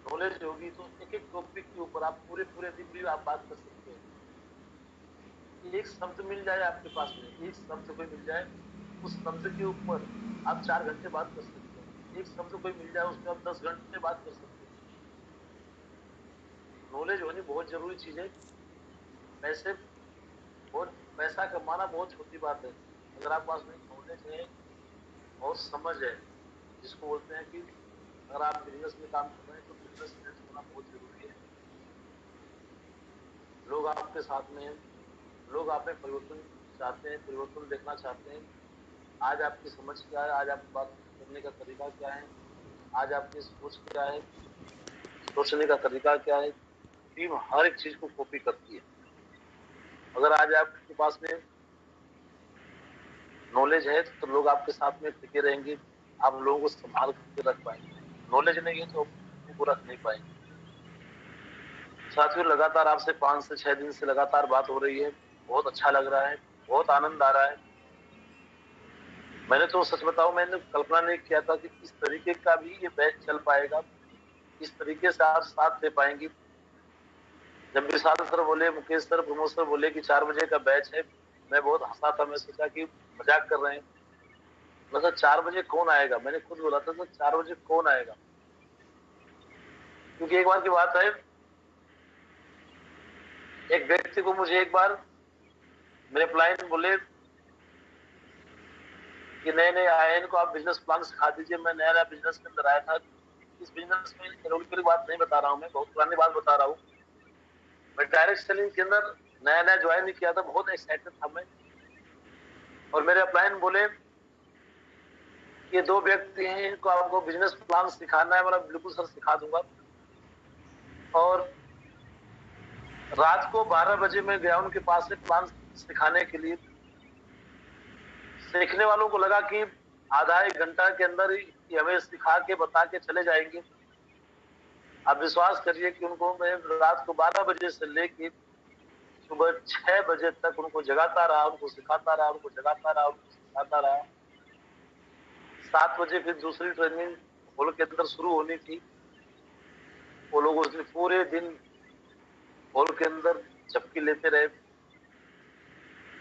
S3: नॉलेज होगी तो एक एक टॉपिक के ऊपर आप पूरे पूरे दिन भी आप बात कर सकते हैं। एक शब्द मिल जाए आपके पास में, एक शब्द कोई मिल जाए, उस शब्द के ऊपर आप 4 घंटे बात कर सकते हैं। एक शब्द कोई मिल जाए उसमें आप 10 घंटे बात कर सकते हैं। नॉलेज होनी बहुत जरूरी चीज है। पैसे बहुत, पैसा कमाना बहुत छोटी बात है, अगर आपके पास में नॉलेज है और समझ है, जिसको बोलते हैं कि अगर आप बिजनेस में काम कर रहे हैं तो बिजनेस सेंस होना बहुत जरूरी है। लोग आपके साथ में हैं, लोग आप में परिवर्तन चाहते हैं, परिवर्तन देखना चाहते हैं। आज आपकी समझ क्या है, आज आपकी बात करने का तरीका क्या है, आज आपकी सोच क्या है, सोचने का तरीका क्या है, टीम हर एक चीज को कॉपी करती है। अगर आज आपके पास में नॉलेज है तो लोग आपके साथ में टिके रहेंगे, आप लोगों को संभाल के रख पाएंगे। नॉलेज नहीं है तो उनको रख नहीं पाएंगे। साथियों, लगातार आपसे 5 से 6 दिन से लगातार बात हो रही है, बहुत अच्छा लग रहा है, बहुत आनंद आ रहा है। मैंने तो सच बताऊं, मैंने कल्पना नहीं किया था कि इस तरीके का भी ये बैच चल पाएगा, इस तरीके से आप साथ दे पाएंगे। जब विशाल सर बोले, मुकेश सर, प्रमोद सर बोले कि 4 बजे का बैच है, मैं बहुत हंसा था। मैं सोचा कि मजाक कर रहे हैं, मतलब 4 बजे कौन आएगा? मैंने खुद बोला था, तो 4 बजे कौन आएगा? क्योंकि एक बार की बात है, एक व्यक्ति को मुझे एक बार मेरे क्लाइंट बोले कि नए नए आए इनको आप बिजनेस प्लान सिखा दीजिए। मैं नया नया बिजनेस के अंदर आया था, इस बिजनेस में इनोवेटिव बात नहीं बता रहा हूँ, मैं बहुत पुरानी बात बता रहा हूँ। मैं डायरेक्ट सेलिंग के अंदर नया नया ज्वाइन नहीं किया था, बहुत एक्साइटेड था मैं। और मेरे अपलाइन बोले ये 2 व्यक्ति हैं, इनको आपको बिजनेस प्लान सिखाना है, मतलब बिल्कुल सर सिखा दूंगा। और रात को 12 बजे मैं गया उनके पास से प्लान सिखाने के लिए। सीखने वालों को लगा कि आधा 1 घंटा के अंदर ही हमें सिखा के बता के चले जाएंगे। आप विश्वास करिए कि उनको मैं रात को 12 बजे से लेके सुबह 6 बजे तक उनको जगाता रहा, उनको सिखाता रहा, उनको जगाता रहा, उनको सिखाता रहा। 7 बजे फिर दूसरी ट्रेनिंग हॉल के अंदर शुरू होनी थी। वो लोग उस दिन पूरे दिन हॉल के अंदर झपकी लेते रहे।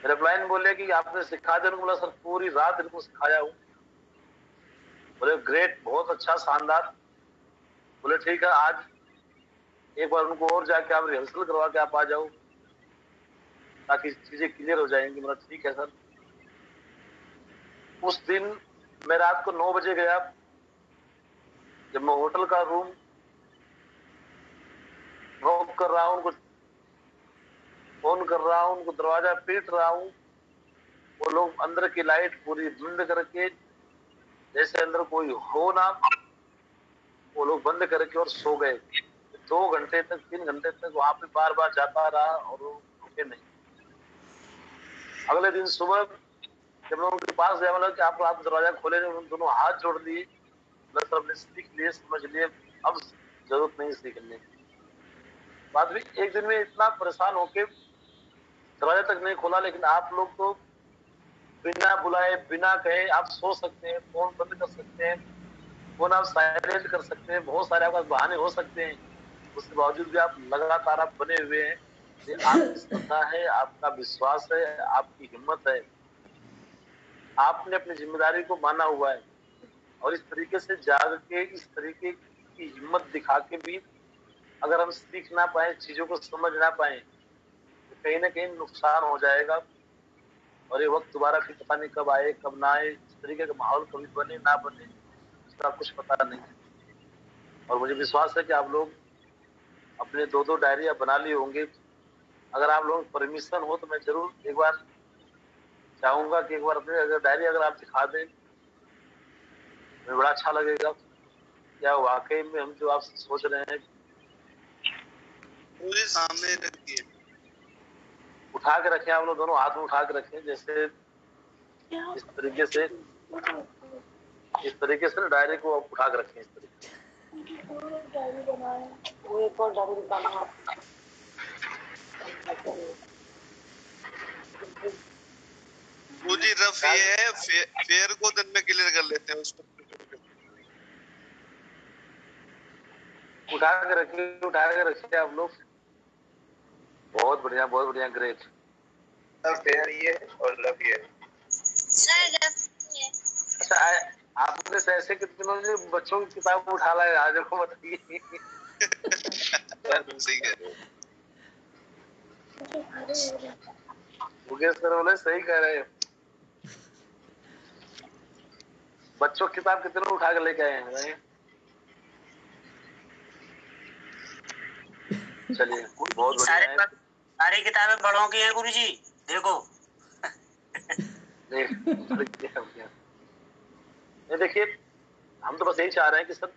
S3: मेरे क्लाइंट बोले कि आपने सिखा दिया? बोला सर पूरी रात इनको सिखाया हूँ। बोले ग्रेट, बहुत अच्छा, शानदार। बोले ठीक है, आज एक बार उनको और जाके आप रिहर्सल करवा के आप आ जाओ ताकि चीजें क्लियर हो जाएंगी। बोला ठीक है सर। उस दिन मैं रात को 9 बजे गया। जब मैं होटल का रूम नॉक कर रहा हूँ, उनको फोन कर रहा हूँ, उनको दरवाजा पीट रहा हूँ, वो लोग अंदर की लाइट पूरी बंद करके जैसे अंदर कोई हो ना, वो लोग बंद करके और सो गए। 2 घंटे तक 3 घंटे तक वहां पे बार बार जाता रहा और वो रुके नहीं। अगले दिन सुबह जब मैं उनके पास गया, बोला कि आप रात दरवाजा खोले नहीं, उन दोनों हाथ जोड़ दिए। बोला सर हमने सीख लिए, समझ लिए, अब जरूरत नहीं सीखने की। बाद में एक दिन में इतना परेशान होके दरवाजा तक नहीं खोला, लेकिन आप लोग तो बिना बुलाए बिना कहे आप सो सकते हैं, फोन बंद कर सकते हैं, फोन आप साइलेंट कर सकते हैं, बहुत सारे आपके पास बहाने हो सकते हैं, उसके बावजूद भी आप लगातार आप बने हुए हैं। ये आपकी श्रद्धा है, आपका विश्वास है, आपकी हिम्मत है। आपने अपनी जिम्मेदारी को माना हुआ है और इस तरीके से जाग के इस तरीके की हिम्मत दिखा के भी अगर हम सीख ना पाए, चीजों को समझ ना पाए, तो कहीं ना कहीं नुकसान हो जाएगा और ये वक्त दोबारा फिर पता नहीं कब आए कब ना आए। इस तरीके का माहौल कभी बने ना बने इसका कुछ पता नहीं है। और मुझे विश्वास है कि आप लोग अपने 2-2 डायरिया बना लिए होंगे। अगर आप लोग परमिशन हो तो मैं जरूर एक बार चाहूंगा कि एक बार अपने अगर डायरी अगर आप दिखा दें, मुझे बड़ा अच्छा लगेगा। क्या वाकई में हम जो आप सोच रहे हैं
S4: पूरे सामने रखिए,
S3: उठा के रखें, आप लोग दोनों हाथ में उठा के रखें, जैसे इस तरीके से डायरी को आप उठा के रखें इस तरीके से।
S4: पूरी रफ ये है, फेयर को दिन में क्लियर कर लेते हैं उसको।
S3: उठा के रखिए आप लोग। बहुत बढ़िया, ग्रेट।
S1: फेयर ये और लव ये।
S3: अच्छा आपने से ऐसे कितनों ने बच्चों की किताब उठा लाए, आज को बताइए।
S4: सही कह रहे हो।
S3: मुकेश सर बोले सही कह रहे हैं। बच्चों की किताब कितने उठा के लेके आए हैं? चलिए बहुत बढ़िया है।
S5: सारी किताबें बड़ों की है गुरुजी, देखो।
S3: ये देखिए, हम तो बस यही चाह रहे हैं कि सर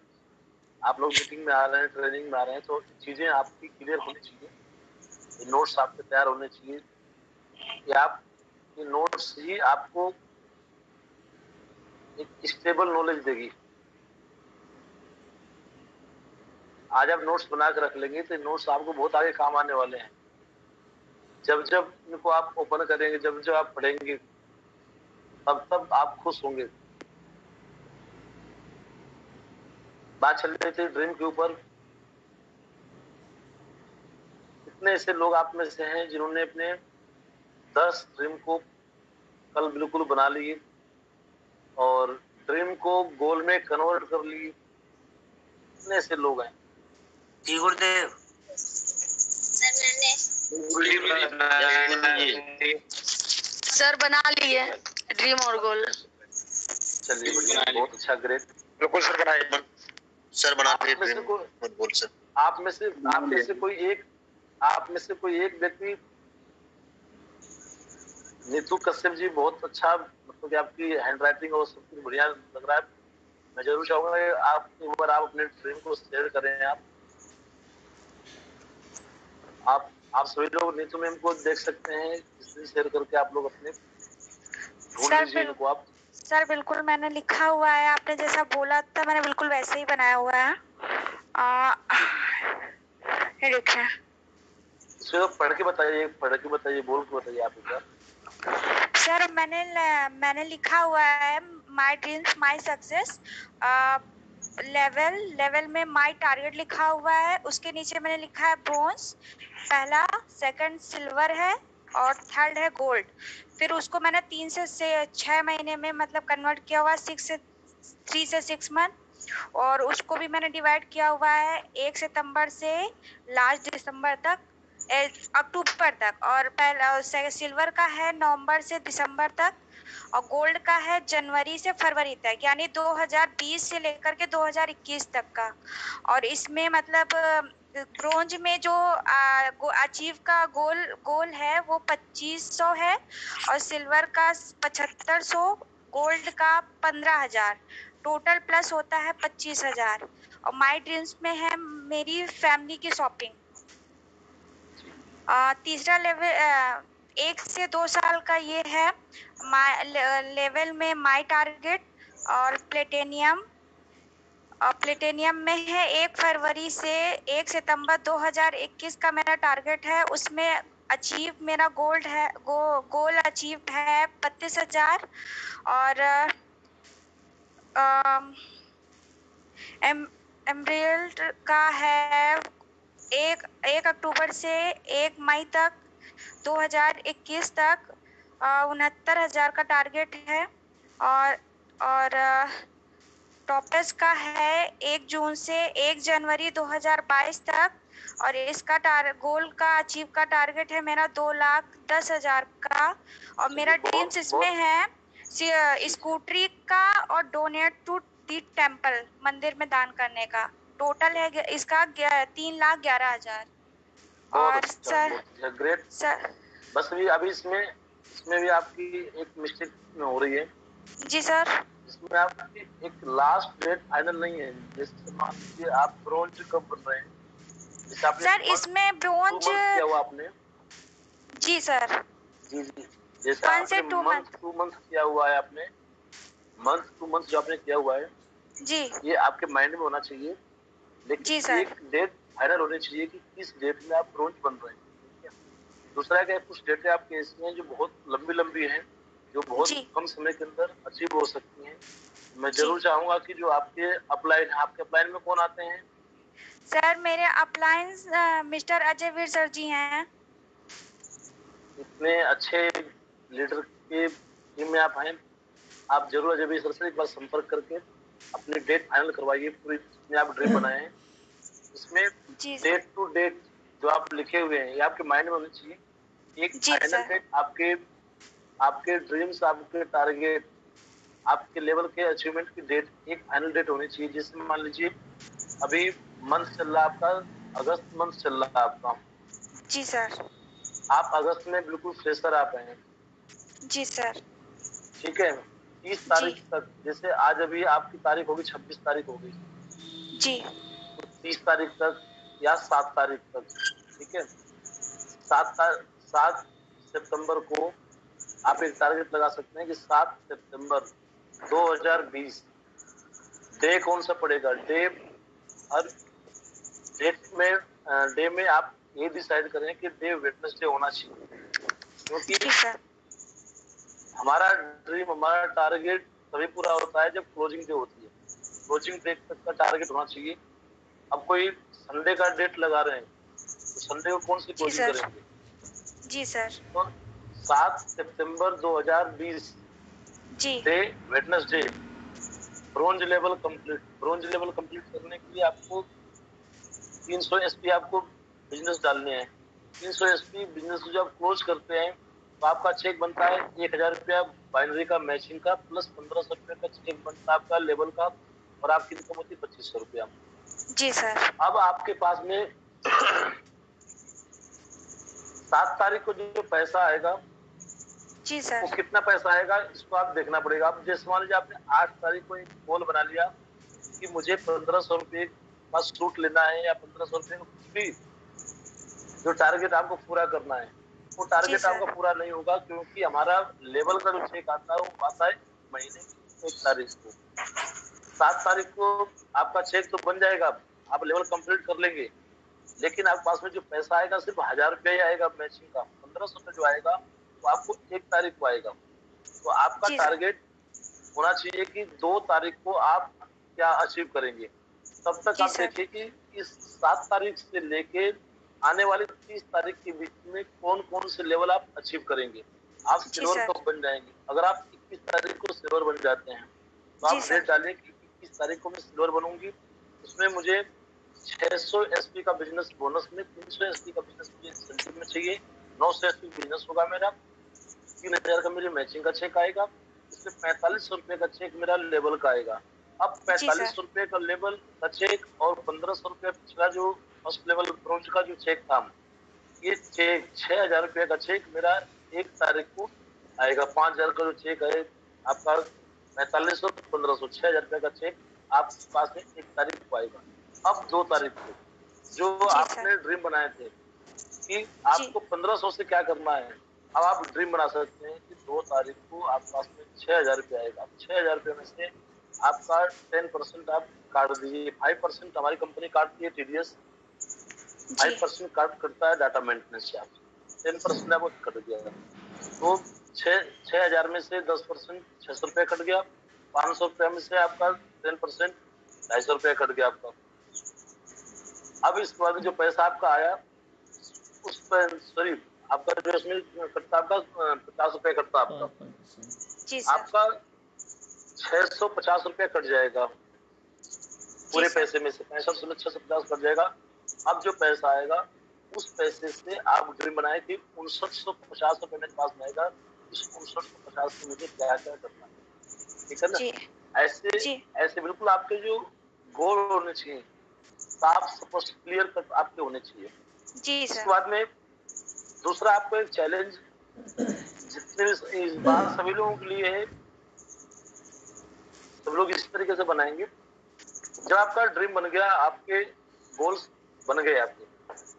S3: आप लोग मीटिंग में आ रहे हैं, ट्रेनिंग में आ रहे हैं, तो चीजें आपकी क्लियर होनी चाहिए, नोट्स आपके तैयार होने चाहिए कि आप ये नोट्स ही आपको एक स्टेबल नॉलेज देगी। आज आप नोट्स बना के रख लेंगे तो नोट्स आपको बहुत आगे काम आने वाले हैं। जब जब इनको आप ओपन करेंगे, जब जब आप पढ़ेंगे, तब तब आप खुश होंगे। बात चल रही थी ड्रीम के ऊपर। कितने ऐसे लोग आप में से हैं जिन्होंने अपने 10 ड्रीम को कल बिल्कुल बना लिए और ड्रीम को गोल में कन्वर्ट कर लिए? कितने ऐसे लोग हैं?
S5: जी गुरुदेव।
S6: सर बना लिए ड्रीम और गोल।
S3: चलिए बढ़िया, बहुत अच्छा, ग्रेट।
S1: बिल्कुल सर बनाए।
S4: सर बना
S3: आप में से कोई एक व्यक्ति नीतू कश्यप जी, बहुत अच्छा, मतलब कि आपकी हैंड राइटिंग और सब कुछ बढ़िया लग रहा है। मैं जरूर चाहूंगा कि आप एक बार आप अपने ड्रीम को शेयर करें। आप सभी लोग नीतू मैम को देख सकते हैं, इस दिन शेयर करके आप लोग अपने ढूंढ लीजिए इनको आप।
S7: सर बिल्कुल मैंने लिखा हुआ है, आपने जैसा बोला था मैंने बिल्कुल वैसे ही बनाया हुआ है। ये देखिए
S3: इसको पढ़ के बताइए, बोल के बताइए आप एक बार।
S7: सर मैंने लिखा हुआ है my dreams my success. Level में माय टारगेट लिखा हुआ है, उसके नीचे मैंने लिखा है ब्रोंज, पहला, सेकंड सिल्वर है और थर्ड है गोल्ड। फिर उसको मैंने 3 से 6 महीने में मतलब कन्वर्ट किया हुआ है, 3 से 6 मंथ। और उसको भी मैंने डिवाइड किया हुआ है 1 सितंबर से लास्ट दिसंबर तक, अक्टूबर तक। और पहला सिल्वर का है नवंबर से दिसंबर तक, और गोल्ड का है जनवरी से फरवरी तक, यानी 2020 से लेकर के 2021 तक का। और इसमें मतलब ब्रोंज में जो अचीव का गोल है वो 2500 है, और सिल्वर का 7500, गोल्ड का 15,000, टोटल प्लस होता है 25,000। और माय ड्रीम्स में है मेरी फैमिली की शॉपिंग। तीसरा लेवल 1 से 2 साल का ये है लेवल में माय टारगेट और प्लेटिनियम। प्लेटिनियम में है 1 फरवरी से 1 सितंबर 2021 का मेरा टारगेट है। उसमें अचीव मेरा गोल अचीव है 32,000। और एमराल्ड का है 1 अक्टूबर से 1 मई तक 2021 तक 69,000 का टारगेट है। और टॉपस का है 1 जून से 1 जनवरी 2022 तक, और इसका गोल का अचीव का टारगेट है मेरा 2,10,000 का। और मेरा ड्रीम्स इसमें है स्कूटरी का और डोनेट टू दी टेम्पल, मंदिर में दान करने का। टोटल है इसका 3,11,000। और सर
S3: ग्रेट
S7: सर
S3: बस अभी इसमें भी आपकी एक मिस्टेक हो रही है।
S7: जी सर।
S3: इसमें आपकी एक लास्ट डेट फाइनल नहीं है। जैसे मान लीजिए आप ब्रोंज कब बन रहे हैं, जैसे आपने
S7: सर इसमें ब्रोंज
S3: किया हुआ आपने।
S7: जी सर।
S3: जी जैसे आपने मंथ टू मंथ किया हुआ है, आपने मंथ टू मंथ जो आपने किया हुआ है
S7: जी,
S3: ये आपके माइंड में होना चाहिए। लेकिन
S7: जी सर।
S3: एक डेट फाइनल होनी चाहिए कि किस डेट में आप ब्रोंज बन रहे हैं। ठीक है। दूसरा क्या, कुछ डेटें आपके इसमें जो बहुत लंबी हैं, जो बहुत कम समय के अंदर अचीव हो सकती हैं। मैं जरूर चाहूंगा कि जो आपके अपलाइन में कौन आते हैं?
S7: सर मेरे अपलाइंस मिस्टर अजय वीर सर जी हैं।
S3: इतने अच्छे लीडर के टीम में आप हैं, आप जरूर अजय वीर सर से एक बार संपर्क करके अपनी डेट फाइनल करवाइए। पूरी जितने आप ड्रीम बनाए हैं इसमें डेट टू डेट जो आप लिखे हुए हैं ये आपके माइंड में होनी चाहिए। एक फाइनल डेट आपके ड्रीम्स, आपके टारगेट, आपके लेवल के अचीवमेंट की डेट, एक फाइनल डेट होनी चाहिए। जिसमें मान लीजिए अभी मंथ चल रहा है आपका, अगस्त मंथ चल रहा है आपका।
S7: जी सर।
S3: आप अगस्त में बिल्कुल फ्रेशर आप हैं।
S7: जी सर।
S3: ठीक है। 30 तारीख तक, जैसे आज अभी आपकी तारीख होगी 26 तारीख होगी
S7: जी,
S3: तो 30 तारीख तक या 7 तारीख तक, ठीक है, 7 सितंबर को आप एक टारगेट लगा सकते हैं कि 7 सितंबर 2020 डे कौन सा पड़ेगा। हर डे में आप ये डिसाइड करें कि डे वेडनेसडे होना चाहिए, क्योंकि हमारा ड्रीम, हमारा टारगेट तभी पूरा होता है जब क्लोजिंग डे होती है। क्लोजिंग डेट तक का टारगेट होना चाहिए। अब कोई संडे का डेट लगा रहे हैं तो संडे को कौन सी क्लोजिंग करेंगे?
S7: जी सर।
S3: तो 7 सितंबर 2020 day Wednesday bronze level complete. Bronze level complete करने के लिए आपको 300 एसपी आपको बिजनेस डालने हैं। 300 एसपी बिजनेस जो आप क्लोज करते हैं तो आपका चेक बनता है 1,000 रुपया बाइनरी का मैचिंग का, प्लस 1,500 रुपये का चेक बनता है आपका लेवल का, और आपकी इनकम होती है 2,500 रुपया।
S7: जी सर।
S3: अब आपके पास में 7 तारीख को जो पैसा आएगा
S7: जी सर।
S3: वो कितना पैसा आएगा इसको आप देखना पड़ेगा। अब जैसे मान लीजिए आपने 8 तारीख को एक गोल बना लिया कि मुझे 1500 रुपये का सूट लेना है या 1500 रुपये का कुछ भी, जो टारगेट आपको पूरा करना है वो
S7: जी
S3: टारगेट
S7: सर।
S3: आपका पूरा नहीं होगा, क्योंकि हमारा लेवल का जो चेक आता है वो आता है महीने की 1 तारीख को। 7 तारीख को आपका चेक तो बन जाएगा, आप लेवल कंप्लीट कर लेंगे, लेकिन आपके पास में जो पैसा आएगा सिर्फ 1000 रुपया ही आएगा मैचिंग का। 1500 रुपये जो आएगा वो आपको 1 तारीख को आएगा। तो आपका
S7: जी सर।
S3: टारगेट होना चाहिए कि 2 तारीख को आप क्या अचीव करेंगे। तब तक
S7: जी
S3: आप
S7: सर।
S3: देखिए कि इस 7 तारीख से लेके आने वाली 30 तारीख के बीच में कौन कौन से लेवल आप अचीव करेंगे। आप
S7: जी
S3: सिल्वर
S7: सर।
S3: कब बन जाएंगे। अगर आप 21 तारीख को सिल्वर बन जाते हैं तो
S7: जी
S3: आप
S7: सर।
S3: डेट डालिए कि 21 तारीख को मैं सिल्वर बनूंगी, उसमें मुझे 600 एसपी का बिजनेस बोनस में, 300 एसपी का बिजनेस मुझे इंसेंटिव में चाहिए, 900 एसपी बिजनेस होगा मेरा, 3000 का मेरी मैचिंग का चेक आएगा, इसमें 4500 रुपए का चेक मेरा लेवल का आएगा। अब
S7: जी सर।
S3: 4500 रुपए का लेवल का चेक और 1500 रुपए पिछला जो फर्स्ट लेवल ब्रोंज का जो चेक था, ये चेक 6000 रुपए का चेक मेरा 1 तारीख को आएगा। 5000 का जो चेक है आपका 4500 1500 6000 रुपए का चेक आपके पास में 1 तारीख को आएगा। अब 2 तारीख को जो
S7: जी सर।
S3: आपने ड्रीम बनाए थे कि
S7: जी।
S3: आपको 1500 से क्या करना है, अब आप ड्रीम बना सकते हैं कि 2 तारीख को आपके पास में 6000 रुपये आएगा। 6000 रुपये में से आपका 10% आप काट दीजिए। 5% हमारी कंपनी काटती है टीडीएस,
S7: जी।
S3: 5% काट करता है डाटा मेंटेनेंस चार्ज, 10% आपको कट गया। तो 6000 में से 10% 600 रुपये कट गया, 500 रुपये में से आपका 10% 250 रुपये कट गया आपका। अब इसके बाद जो पैसा आपका आया उस पर सॉरी आपका जो इसमें कटता आपका 50 रुपये कटता आपका,
S2: 5%।
S7: जी सर।
S3: आपका 650 रुपये कट जाएगा पूरे
S7: जी सर।
S3: पैसे में से। 65 में 650 कट जाएगा। अब जो पैसा आएगा उस पैसे से आप ड्रीम बनाए कि 5950 रुपये मेरे पास में आएगा, इस 5950 से मुझे क्या क्या करना है, ठीक है ना।
S7: जी।
S3: ऐसे
S7: जी।
S3: ऐसे बिल्कुल आपके जो गोल होने चाहिए साफ स्पष्ट क्लियर कट आपके होने चाहिए।
S7: जी
S3: इसके
S7: सर।
S3: बाद में दूसरा आपको एक चैलेंज जितने भी इस बार सभी लोगों के लिए है, सब लोग इस तरीके से बनाएंगे। जब आपका ड्रीम बन गया, आपके गोल्स बन गए आपके,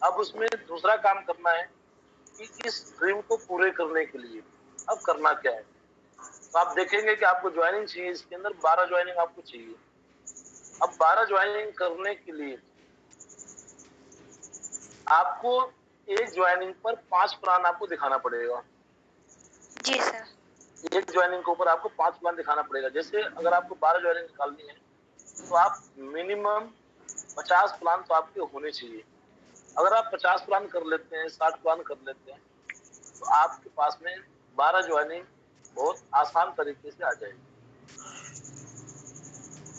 S3: अब उसमें दूसरा काम करना है कि इस ड्रीम को पूरे करने के लिए अब करना क्या है। तो आप देखेंगे कि आपको ज्वाइनिंग चाहिए, इसके अंदर 12 ज्वाइनिंग आपको चाहिए। अब 12 ज्वाइनिंग करने के लिए आपको एक ज्वाइनिंग पर 5 प्लान आपको दिखाना पड़ेगा।
S7: जी सर।
S3: एक ज्वाइनिंग के ऊपर आपको 5 प्लान दिखाना पड़ेगा। जैसे अगर आपको 12 ज्वाइनिंग निकालनी है तो आप मिनिमम 50 प्लान तो आपके होने चाहिए। अगर आप 50 प्लान कर लेते हैं, 60 प्लान कर लेते हैं, तो आपके पास में 12 ज्वाइनिंग बहुत आसान तरीके से आ जाएगी।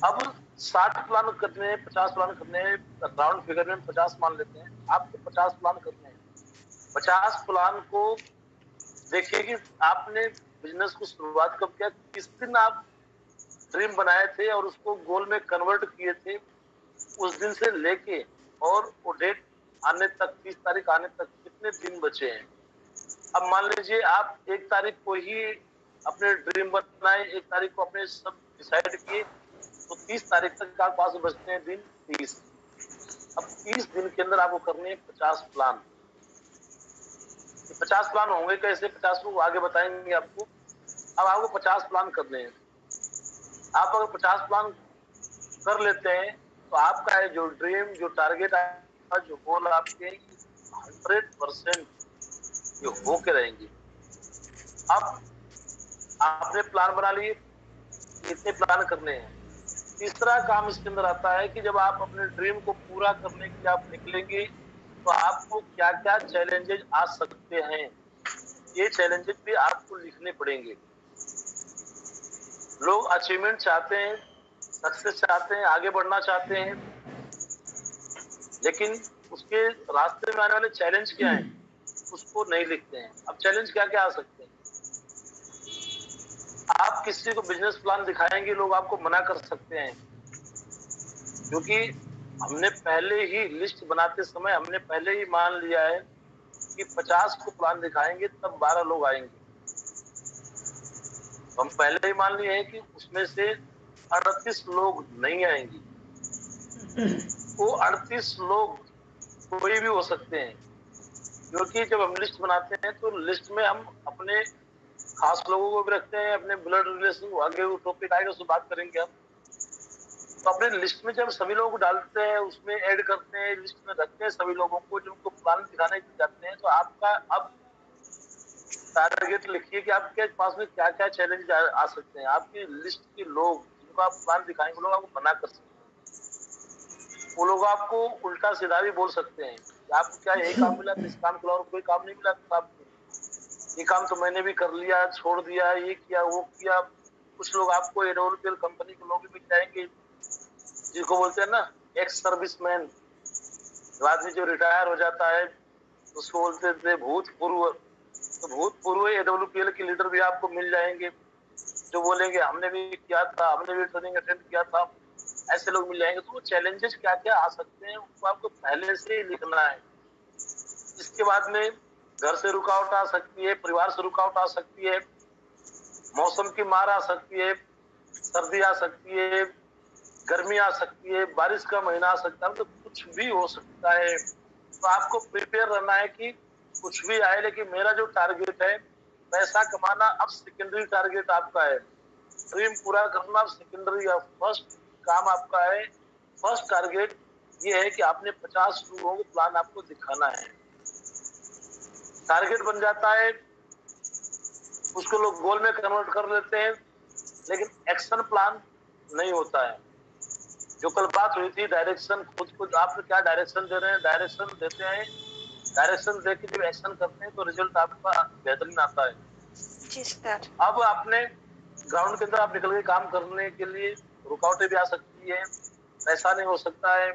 S3: अब 60 प्लान करने हैं, 50 प्लान करने हैं, राउंड फिगर में 50 मान लेते हैं, आपको 50 प्लान करने हैं। 50 प्लान को देखिए कि आपने बिजनेस को शुरुआत कब किया, किस दिन आप ड्रीम बनाए थे और उसको गोल में कन्वर्ट किए थे, उस दिन से लेके और वो डेट आने तक, 30 तारीख आने तक कितने दिन बचे हैं। अब मान लीजिए आप 1 तारीख को ही अपने ड्रीम बनाए, 1 तारीख को अपने सब डिसाइड किए, तो 30 तारीख तक आपके पास बचते हैं दिन 30। अब 30 दिन के अंदर आपको करने हैं 50 प्लान। 50 प्लान होंगे कैसे, 50 को आगे बताएंगे आपको। अब आपको 50 प्लान करने हैं। आप अगर 50 प्लान कर लेते हैं तो आपका जो ड्रीम, जो टारगेट, जो गोल आपके 100% ये होके रहेंगे। अब आपने प्लान बना लिए, कितने प्लान करने हैं। तीसरा काम इसके अंदर आता है कि जब आप अपने ड्रीम को पूरा करने के लिए आप निकलेंगे तो आपको क्या क्या चैलेंजेस आ सकते हैं, ये चैलेंजेस भी आपको लिखने पड़ेंगे। लोग अचीवमेंट चाहते हैं, सक्सेस चाहते हैं, आगे बढ़ना चाहते हैं, लेकिन उसके रास्ते में आने वाले चैलेंज क्या हैं उसको नहीं लिखते हैं। अब चैलेंज क्या क्या आ सकते हैं। आप किसी को बिजनेस प्लान दिखाएंगे, लोग आपको मना कर सकते हैं, क्योंकि हमने पहले ही लिस्ट बनाते समय हमने पहले ही मान लिया है कि 50 को प्लान दिखाएंगे तब 12 लोग आएंगे। हम पहले ही मान लिए हैं कि उसमें से 38 लोग नहीं आएंगे। वो 38 लोग कोई भी हो सकते हैं, क्योंकि जब हम लिस्ट बनाते हैं तो लिस्ट में हम अपने खास लोगों को भी रखते हैं, अपने ब्लड रिलेशन, आगे वो टॉपिक आएगा उसमें बात करेंगे हम। तो अपने लिस्ट में जब सभी लोग डालते हैं, उसमें ऐड करते हैं, लिस्ट में रखते हैं सभी लोगों को, जब उनको प्लान दिखाने के लिए जाते हैं, तो आपका अब टारगेट लिखिए कि आपके पास में क्या क्या चैलेंज आ सकते हैं। आपकी लिस्ट के लोग जिनको आप प्लान दिखाएंगे, लोग आपको मना कर सकते हैं, वो लोग आपको उल्टा सीधा भी बोल सकते हैं कि आपको क्या यही काम मिला, तो इस काम के अलावा कोई काम नहीं मिला तो आपको, ये काम तो मैंने भी कर लिया, छोड़ दिया, ये किया वो किया। कुछ लोग आपको एडोलपीएल कंपनी के लोग भी मिल जाएंगे, जिनको बोलते हैं ना एक्स सर्विसमैन, आदमी जो रिटायर हो जाता है उसको बोलते थे भूतपूर्व। तो भूतपूर्व एडब्ल्यूपीएल के लीडर भी आपको मिल जाएंगे, जो बोलेंगे हमने भी किया था, हमने भी ट्रेनिंग अटेंड किया था। ऐसे लोग मिल जाएंगे। तो वो चैलेंजेस क्या क्या आ सकते हैं उनको आपको पहले से ही लिखना है। इसके बाद में घर से रुकावट आ सकती है, परिवार से रुकावट आ सकती है, मौसम की मार आ सकती है, सर्दी आ सकती है, गर्मी आ सकती है, बारिश का महीना आ सकता है, तो कुछ भी हो सकता है। तो आपको प्रिपेयर रहना है कि कुछ भी आए, लेकिन मेरा जो टारगेट है पैसा कमाना अब सेकेंडरी टारगेट आपका है, ड्रीम पूरा करना सेकेंडरी है, फर्स्ट काम आपका है। फर्स्ट टारगेट ये है कि आपने 50 लोगों को प्लान आपको दिखाना है। टारगेट बन जाता है, उसको लोग गोल में कन्वर्ट कर लेते हैं, लेकिन एक्शन प्लान नहीं होता है। जो कल बात हुई थी डायरेक्शन, खुद आप क्या डायरेक्शन दे रहे हैं, डायरेक्शन देते हैं, डायरेक्शन दे के जब एक्शन करते हैं तो रिजल्ट आपका बेहतरीन आता है।
S7: जी सर।
S3: अब आपने ग्राउंड के अंदर आप निकल के काम करने के लिए रुकावटें भी आ सकती है, ऐसा नहीं हो सकता है।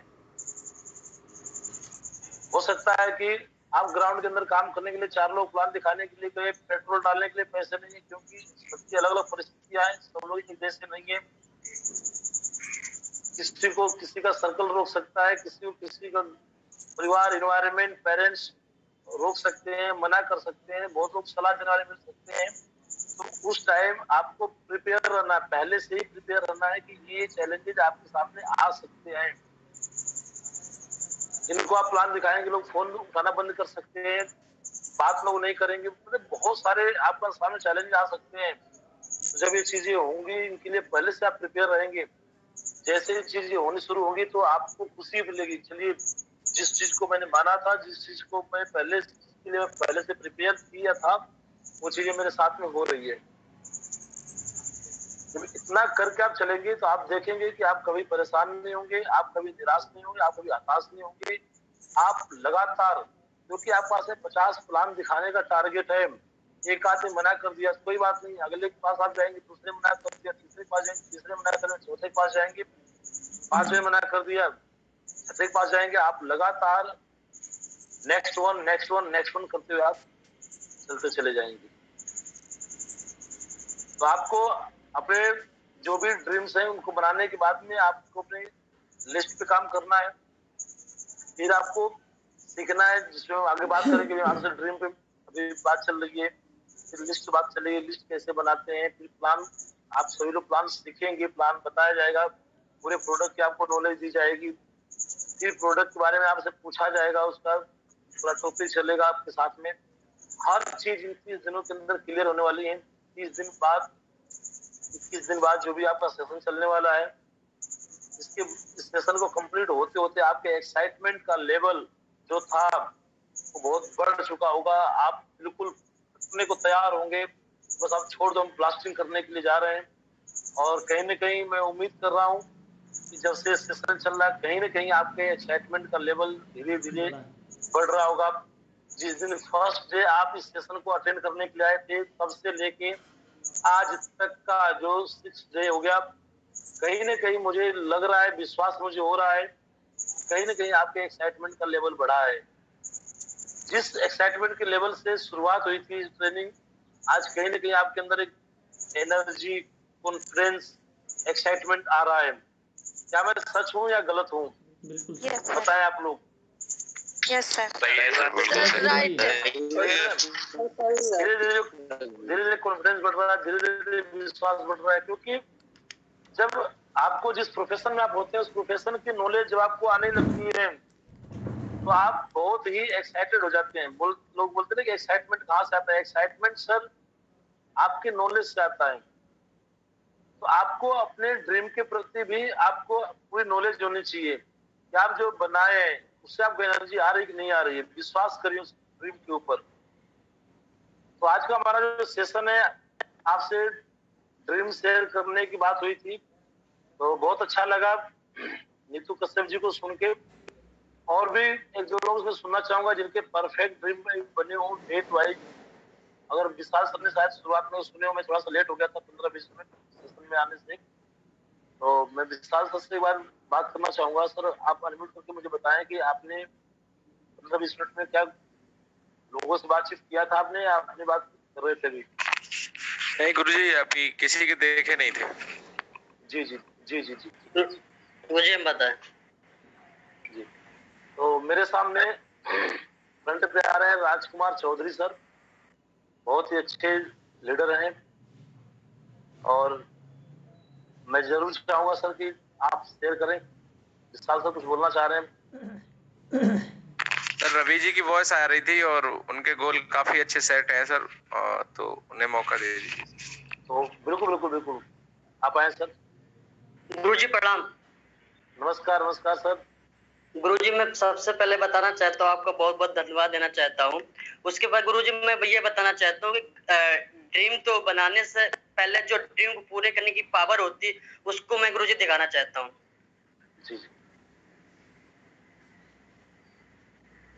S3: हो सकता है कि आप ग्राउंड के अंदर काम करने के लिए 4 लोग प्लान दिखाने के लिए गए, पेट्रोल डालने के लिए पैसे नहीं है, क्योंकि सबकी अलग अलग परिस्थितियां हैं, सब लोग एक जैसे नहीं है। किसी को किसी का सर्कल रोक सकता है, किसी का परिवार, एनवायरनमेंट, पेरेंट्स रोक सकते हैं, मना कर सकते हैं, बहुत लोग सलाह देने वाले मिल सकते हैं। तो उस टाइम आपको प्रिपेयर रहना है, पहले से ही प्रिपेयर रहना है कि ये चैलेंजेस आपके सामने आ सकते हैं। जिनको आप प्लान दिखाएंगे लोग फोन उठाना बंद कर सकते हैं, बात लोग नहीं करेंगे, मतलब बहुत सारे आपका सामने चैलेंज आ सकते हैं। जब ये चीजें होंगी, इनके लिए पहले से आप प्रिपेयर रहेंगे। जैसे ही चीजें होनी शुरू होगी तो आपको खुशी मिलेगी, चलिए जिस चीज को मैंने माना था, जिस चीज को मैं पहले के लिए पहले से प्रिपेयर किया था, वो चीजें मेरे साथ में हो रही है। जब इतना करके आप चलेंगे तो आप देखेंगे कि आप कभी परेशान नहीं होंगे, आप कभी निराश नहीं होंगे, आप कभी हताश नहीं होंगे। आप लगातार, क्योंकि आप पास में 50 प्लान दिखाने का टारगेट है। एक आदमी मना कर दिया कोई बात नहीं, अगले के पास आप जाएंगे, दूसरे मना कर दिया, तीसरे के पास जाएंगे, तीसरे मना कर दिया, चौथे के पास जाएंगे, पांचवें मना कर दिया, छठे के पास जाएंगे। आप लगातार नेक्स्ट वन करते हुए आप चलते चले जाएंगे। तो आपको अपने जो भी ड्रीम्स हैं उनको बनाने के बाद में आपको अपने लिस्ट पे काम करना है। फिर आपको सीखना है, जिसमें आगे बात करेंगे। आपसे ड्रीम पे अभी बात चल रही है, फिर लिस्ट बात चलेगी, लिस्ट कैसे बनाते हैं, फिर प्लान। आप सभी लोग प्लान सीखेंगे, प्लान बताया जाएगा, पूरे प्रोडक्ट की आपको नॉलेज दी जाएगी, फिर प्रोडक्ट के बारे में आपसे पूछा जाएगा, उसका पूरा टॉपिक चलेगा आपके साथ में। हर चीज इन 30 दिनों के अंदर क्लियर होने वाली है। 30 दिन बाद, 21 दिन बाद जो भी आपका सेशन चलने वाला है, इसके सेशन को कंप्लीट होते होते आपके एक्साइटमेंट का लेवल जो था वो बहुत बढ़ चुका होगा। आप बिल्कुल अपने को तैयार होंगे, बस आप छोड़ दो, हम ब्लास्टिंग करने के लिए जा रहे हैं। और कहीं ना कहीं मैं उम्मीद कर रहा हूँ कि जब से सेशन चल रहा है, कहीं ना कहीं आपके एक्साइटमेंट का लेवल धीरे धीरे बढ़ रहा होगा। जिस दिन फर्स्ट डे आप इस सेशन को अटेंड करने के लिए आए थे, तब से लेके आज तक का जो 6 डे हो गया, कहीं ना कहीं मुझे लग रहा है, विश्वास मुझे हो रहा है, कहीं ना कहीं आपके एक्साइटमेंट का लेवल बढ़ा है। जिस एक्साइटमेंट के लेवल से शुरुआत हुई थी ट्रेनिंग, आज कहीं ना कहीं आपके अंदर एक एनर्जी, कॉन्फिडेंस, एक्साइटमेंट आ रहा है। क्या मैं सच हूँ या गलत हूँ?
S2: बिल्कुल
S7: Yes, sir.
S3: बताएं आप लोग।
S7: Yes sir.
S1: सही है सर, बिल्कुल सही।
S6: राइट।
S3: धीरे धीरे कॉन्फिडेंस बढ़ रहा है, धीरे धीरे विश्वास बढ़ रहा है, क्योंकि जब आपको जिस प्रोफेशन में आप होते हैं उस प्रोफेशन की नॉलेज जब आपको आने लगती है तो आप बहुत ही एक्साइटेड हो जाते हैं। लोग बोलते हैं कि एक्साइटमेंट कहाँ से आता है? एक्साइटमेंट सर आपके नॉलेज से आता है। तो आपको अपने ड्रीम के प्रति भी आपको पूरी नॉलेज होनी चाहिए कि आप जो बनाए हैं उससे आपको एनर्जी आ रही है कि नहीं आ रही है। विश्वास करिए उस ड्रीम के ऊपर। तो आज का हमारा जो सेशन है, आपसे ड्रीम शेयर करने की बात हुई थी, तो बहुत अच्छा लगा नीतू कश्यप जी को सुन के। और भी एक दो लोग मैं सुनना चाहूंगा जिनके परफेक्ट ड्रीम बने हो डेट वाइज। अगर विशाल सर ने शायद शुरुआत में सुने हो, मैं थोड़ा सा लेट हो गया था 15-20 मिनट सेशन में आने से, तो मैं विशाल सर से एक बार बात करना चाहूंगा। सर आप अनम्यूट करके मुझे बताएं कि आपने 15-20 मिनट में क्या लोगों से बातचीत किया था आपने, या अपनी बात कर रहे थे अभी?
S1: नहीं गुरुजी, अभी किसी के देखे नहीं थे।
S3: जी जी जी जी जी
S5: मुझे बताएं
S3: जी। तो मेरे सामने फ्रंट पे आ रहे हैं राजकुमार चौधरी सर, बहुत ही अच्छे लीडर हैं, और मैं जरूर चाहूंगा सर कि आप शेयर करें। इस साल सर कुछ बोलना चाह रहे हैं?
S1: सर रवि जी की वॉइस आ रही थी और उनके गोल काफी अच्छे सेट हैं सर, तो उन्हें मौका दे दीजिए।
S3: तो बिल्कुल बिल्कुल बिल्कुल आप आए सर।
S5: गुरुजी प्रणाम।
S3: नमस्कार नमस्कार सर।
S5: गुरुजी मैं सबसे पहले बताना चाहता हूँ, आपका बहुत बहुत धन्यवाद देना चाहता हूँ। उसके बाद गुरुजी मैं ये बताना चाहता हूँ कि ड्रीम तो बनाने से पहले जो ड्रीम को पूरे करने की पावर होती है उसको मैं गुरुजी दिखाना चाहता हूँ।
S3: जी जी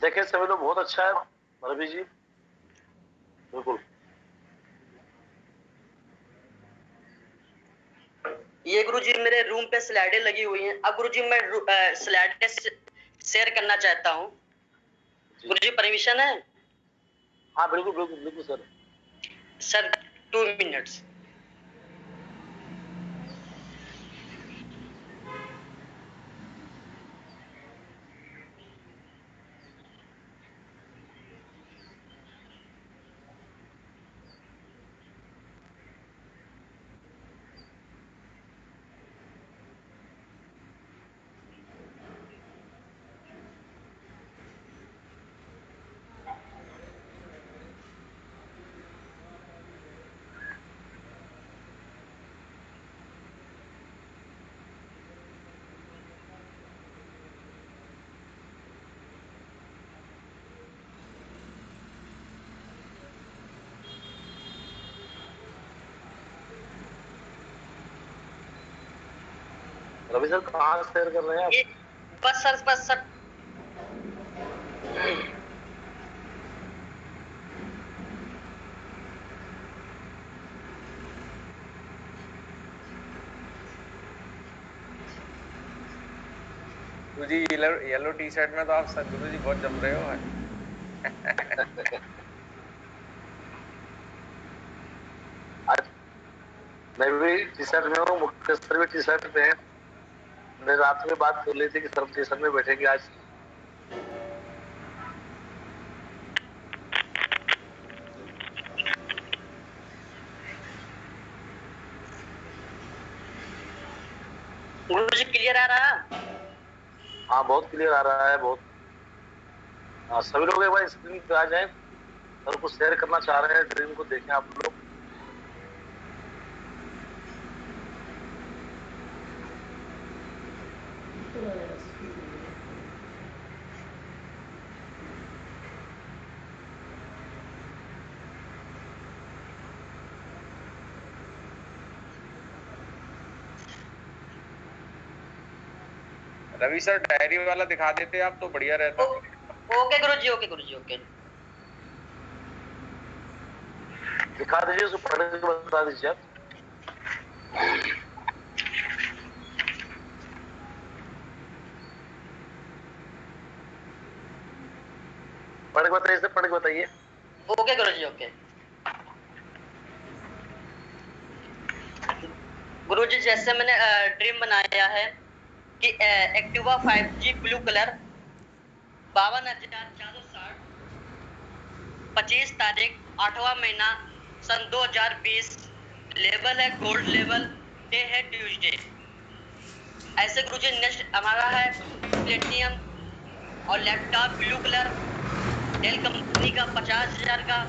S3: देखिए सभी लोग बहुत अच्छा है रवि जी, बिल्कुल।
S5: ये गुरुजी मेरे रूम पे स्लाइडें लगी हुई हैं। अब गुरुजी मैं स्लाइडें शेयर करना चाहता हूँ। गुरुजी परमिशन है?
S3: हाँ बिल्कुल बिल्कुल बिल्कुल sir.
S5: Sir 2 minutes.
S3: Ravi sir कहाँ शेयर कर रहे हैं आप?
S5: बस sir
S1: Guruji yellow T shirt में तो आप गुरुजी बहुत जम रहे हो।
S3: आज मैं भी टी शर्ट में हूँ, मुकेश सर भी टी शर्ट में है। मैंने रात में बात कर ली थी कि सर टी शर्ट में बैठेंगे आज।
S5: गुरुजी क्लियर आ रहा है?
S3: हाँ बहुत क्लियर आ रहा है, बहुत। सभी लोग एक बार स्क्रीन पे आ जाएं, सर को शेयर करना चाह रहे हैं, ड्रीम को देखें आप लोग।
S1: रवि सर डायरी वाला दिखा देते आप तो बढ़िया रहता।
S5: ओके गुरुजी, ओके गुरुजी, ओके।
S3: दिखा दीजिए, उसको पढ़ के बता दीजिए आप। पढ़ के बताइए सर, पढ़ के बताइए।
S5: ओके गुरुजी, ओके। गुरुजी जैसे मैंने ड्रीम बनाया है कि एक्टिवा 5G ब्लू कलर 52,460, 25 तारीख 8वां महीना सन 2020, लेवल है गोल्ड लेवल, डे है ट्यूसडे। ऐसे गुरुजी नेक्स्ट हमारा है प्लेटिनियम और laptop blue colour Dell company का 50,000 का,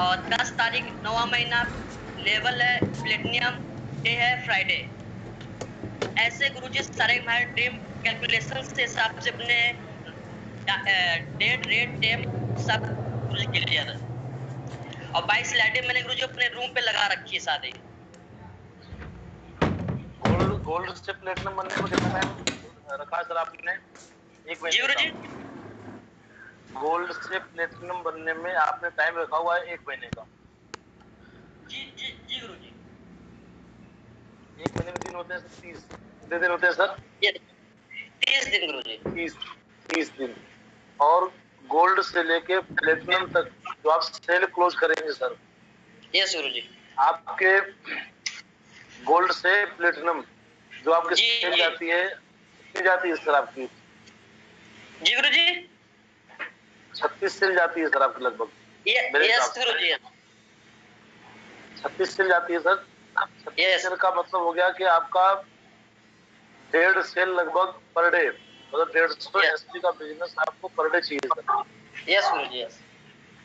S5: और 10 तारीख 9वां महीना, लेवल है प्लेटिनियम, डे है फ्राइडे। ऐसे गुरुजी सारे हमारे ड्रीम कैलकुलेशन से हिसाब से अपने डेट रेट टाइम सब गुरुजी क्लियर है। और 22 लाइटें मैंने गुरुजी अपने रूम पे लगा रखी है सारी।
S3: गोल्ड से प्लेटिनम बनने में कितना टाइम रखा है सर आपने? एक महीने। जी गुरुजी। गोल्ड से प्लेटिनम बनने में आपने टाइम रखा हुआ है 1 महीने का?
S5: जी जी जी गुरुजी।
S3: 1 महीने में दिन होते हैं 30 दिन होते हैं सर?
S5: 30 दिन गुरुजी।
S3: 30 दिन। और गोल्ड से लेके प्लेटिनम तक जो आप सेल क्लोज करेंगे सर?
S5: यस गुरुजी।
S3: आपके गोल्ड से प्लेटिनम जो आपकी सेल जाती है कितनी जाती है सर आपकी?
S5: जी गुरुजी।
S3: 36 सेल जाती है सर आपकी लगभग?
S5: यस गुरुजी।
S3: 36 सेल जाती है सर? 36 सेल का मतलब हो गया कि आपका 1.5 सेल लगभग पर डे, मतलब 150 एसपी का बिजनेस आपको पर डे चाहिए सर?
S5: यस गुरुजी यस।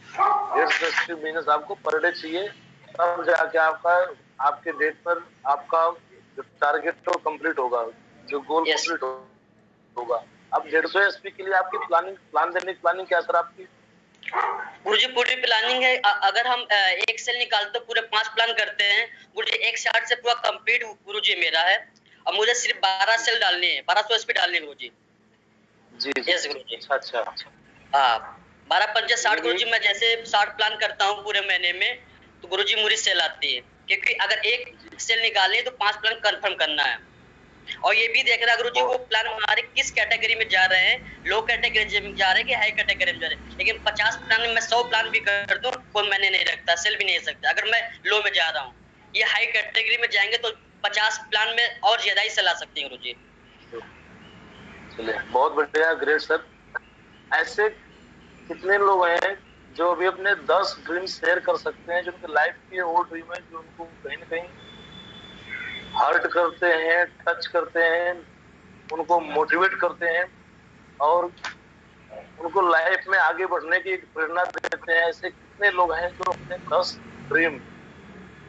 S3: 150 एसपी बिजनेस आपको पर डे चाहिए, तब जाके आपके डेट पर आपका जो टारगेट तो कंप्लीट होगा, जो गोल कंप्लीट होगा। अब 150 एसपी के लिए आपकी प्लान देने की प्लानिंग क्या सर आपकी?
S5: गुरुजी पूरी प्लानिंग है, अगर हम एक सेल निकालते तो पूरे 5 प्लान करते हैं गुरुजी। एक शार्ट से पूरा कंप्लीट गुरुजी मेरा है, और मुझे सिर्फ 12 सेल डालनी है, 1200 एसपी डालनी है गुरुजी।
S3: जी
S5: यस गुरुजी।
S3: अच्छा।
S5: हाँ 12 पंचे 60 गुरुजी। मैं जैसे 60 प्लान करता हूँ पूरे महीने में, तो गुरुजी मुझे सेल आती है, क्योंकि अगर एक सेल निकाले तो 5 प्लान कंफर्म करना है। और ये भी देखना गुरुजी वो प्लान हमारे किस कैटेगरी में जा रहे हैं, लो कैटेगरी में जा रहे हैं कि हाई कैटेगरी में जा रहे हैं। लेकिन 50 प्लान में मैं 100 प्लान भी कर दूं कोई मैंने नहीं रखता, सेल भी नहीं सकता अगर मैं लो में जा रहा हूँ। ये हाई कैटेगरी में जाएंगे तो 50 प्लान में और ज्यादा ही चला सकते हैं गुरुजी।
S3: चलिए बहुत बढ़िया, ग्रेट सर। ऐसे कितने लोग हैं जो अभी अपने 10 ड्रीम शेयर कर सकते हैं, जो उनकी लाइफ की वो ड्रीम है जो उनको कहीं ना कहीं हर्ट करते हैं, टच करते हैं, उनको मोटिवेट करते हैं और उनको लाइफ में आगे बढ़ने की एक प्रेरणा देते हैं? ऐसे कितने लोग हैं जो अपने 10 ड्रीम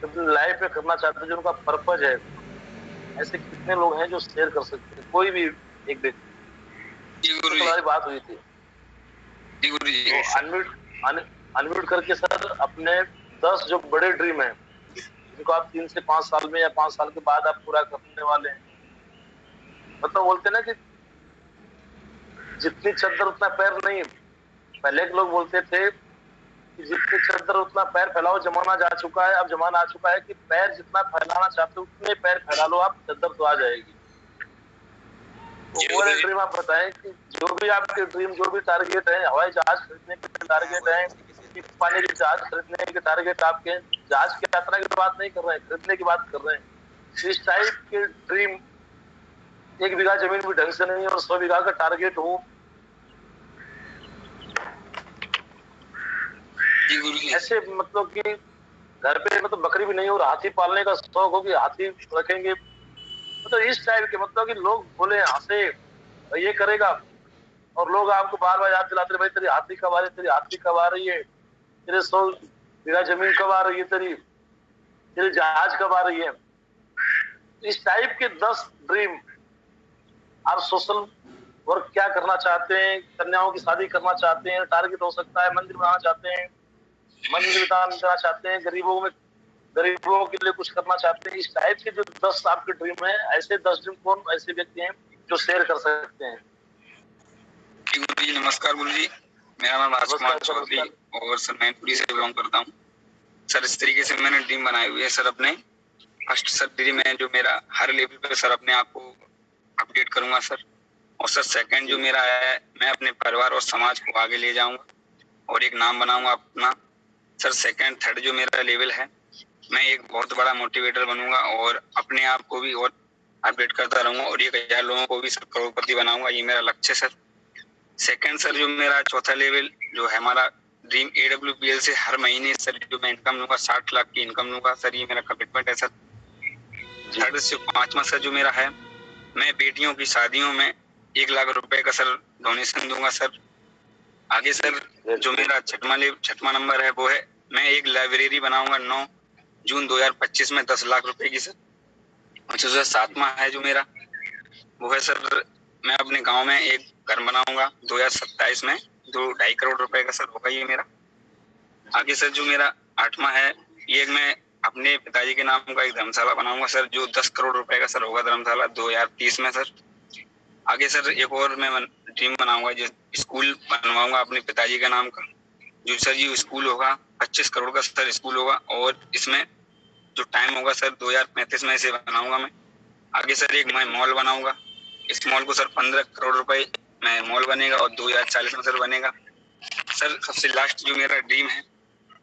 S3: अपनी लाइफ में करना चाहते हैं, जो उनका पर्पज है? ऐसे कितने लोग हैं जो शेयर कर सकते हैं? कोई भी एक व्यक्ति। हमारी बात हुई थी।
S8: जी गुरुजी।
S3: तो अनम्यूट करके सर अपने 10 जो बड़े ड्रीम हैं जिनको आप 3 से 5 साल में या 5 साल के बाद आप पूरा करने वाले हैं, मतलब बोलते ना कि जितनी चद्दर उतना पैर नहीं। पहले के लोग बोलते थे कि जितनी चद्दर उतना पैर फैलाओ, जमाना जा चुका है। अब जमाना आ चुका है कि पैर जितना फैलाना चाहते हो उतने पैर फैला लो, आप चद्दर तो आ जाएगी। तो वो ड्रीम आप बताएं कि जो भी आपके ड्रीम, जो भी टारगेट है, हवाई जहाज खरीदने के टारगेट है, पानी के जहाज खरीदने के टारगेट, आपके जहाज की यात्रा की बात नहीं कर रहे हैं, खरीदने की बात कर रहे हैं। इस टाइप के ड्रीम, 1 बीघा जमीन भी ढंग से नहीं और 100 बीघा का टारगेट हो, ऐसे मतलब कि घर पे मतलब बकरी भी नहीं हो, हाथी पालने का शौक हो कि हाथी रखेंगे, मतलब इस टाइप के, मतलब कि लोग बोले हंसे ये करेगा और लोग आपको बार बार याद दिलाते, भाई तेरी हाथी कब आ रही है, तेरी हाथी कब आ रही है, तेरे 100 बीघा जमीन कब आ रही है, तेरी जहाज कब आ रही है। इस टाइप के 10 ड्रीम। आप सोशल वर्क क्या करना चाहते हैं, कन्याओं की शादी करना चाहते हैं, टारगेट हो सकता है मंदिर बनाना चाहते हैं, मंदिर दान देना चाहते हैं, गरीबों के लिए कुछ करना चाहते हैं। इस टाइप के जो 10 आपके ड्रीम है, ऐसे 10 ड्रीम कौन ऐसे व्यक्ति हैं जो शेयर कर सकते हैं?
S8: गुरुजी नमस्कार गुरुजी, मेरा नाम राजकुमार चौधरी और सर मैनपुरी से बिलोंग करता हूँ। सर इस तरीके से मैंने ड्रीम बनाए हुए है सर अपने। फर्स्ट सर ड्रीम है जो मेरा हर लेवल पे सर अपने आप को अपडेट करूंगा सर। और सर सेकंड जो मेरा है, मैं अपने परिवार और समाज को आगे ले जाऊंगा और एक नाम बनाऊंगा अपना। सर सेकंड थर्ड जो मेरा लेवल है, मैं एक बहुत बड़ा मोटिवेटर बनूंगा और अपने आप को भी और अपडेट करता रहूंगा और 1000 लोगों को भी सर करोड़पति बनाऊंगा। ये मेरा लक्ष्य है सर। सेकंड सर जो मेरा चौथा लेवल जो है हमारा ड्रीम AWPL से हर महीने सर जो मैं इनकम लूंगा 60 लाख की इनकम लूंगा सर, ये मेरा कमिटमेंट है सर। थर्ड से पांचवा सर जो मेरा है, मैं बेटियों की शादियों में 1 लाख रुपए का सर डोनेशन दूंगा सर। आगे सर जो मेरा छठवां नंबर है वो है मैं एक लाइब्रेरी बनाऊंगा 9 जून 2025 में 10 लाख रुपए की सर। अच्छा सर सातवां है जो मेरा वो है सर मैं अपने गांव में एक घर बनाऊंगा 2027 में 2-2.5 करोड़ रुपए का सर होगा ये मेरा। आगे सर जो मेरा आठवां है ये मैं अपने पिताजी के नाम का एक धर्मशाला बनाऊंगा सर जो 10 करोड़ रुपए का सर होगा धर्मशाला 2030 में सर। आगे सर एक और मैं ड्रीम बनाऊंगा जो स्कूल बनवाऊंगा अपने पिताजी के नाम का, जो सर ये स्कूल होगा 25 करोड़ का सर स्कूल होगा और इसमें जो टाइम होगा सर 2035 में इसे बनाऊंगा मैं। आगे सर एक मैं मॉल बनाऊंगा, इस मॉल को सर 15 करोड़ रुपए में मॉल बनेगा और 2040 में सर बनेगा। सर सबसे लास्ट जो मेरा ड्रीम है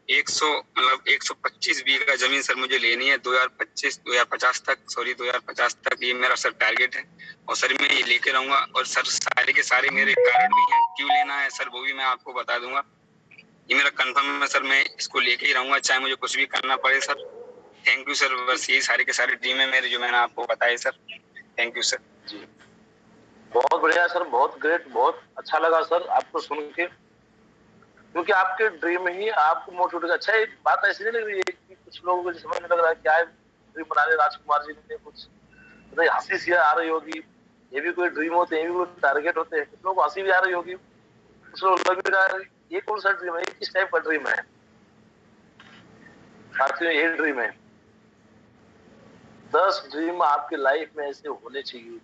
S8: 125 बीघा जमीन सर मुझे लेनी है 2050 तक ये मेरा सर टारगेट है और सर मैं ये लेके रहूंगा। और सर सारे के सारे मेरे कारण भी हैं क्यों लेना है सर वो भी मैं आपको बता दूंगा। ये मेरा कंफर्म है सर, मैं इसको लेके ही रहूंगा चाहे मुझे कुछ भी करना पड़े सर। थैंक यू सर, बस यही सारे के सारे ड्रीम है मेरे जो मैंने आपको बताए सर। Thank you sir.
S3: जी बहुत बढ़िया सर, बहुत ग्रेट, बहुत अच्छा लगा सर आपको सुन के, क्योंकि आपके ड्रीम ही आपको मोटिवेट। अच्छा एक बात ऐसी नहीं लग रही है कि कुछ लोगों को समझ में लग रहा है क्या है ड्रीम बना रहे राजकुमार जी ने, कुछ मतलब हंसी सी आ रही होगी, ये भी कोई ड्रीम होते हैं, ये भी कोई टारगेट होते हैं, कुछ लोग हंसी भी आ रही होगी, कुछ लोग लग भी रहा है ये कौन सा ड्रीम है, ये किस टाइप का ड्रीम है। साथियों ये ड्रीम है, 10 ड्रीम आपकी लाइफ में ऐसे होने चाहिए,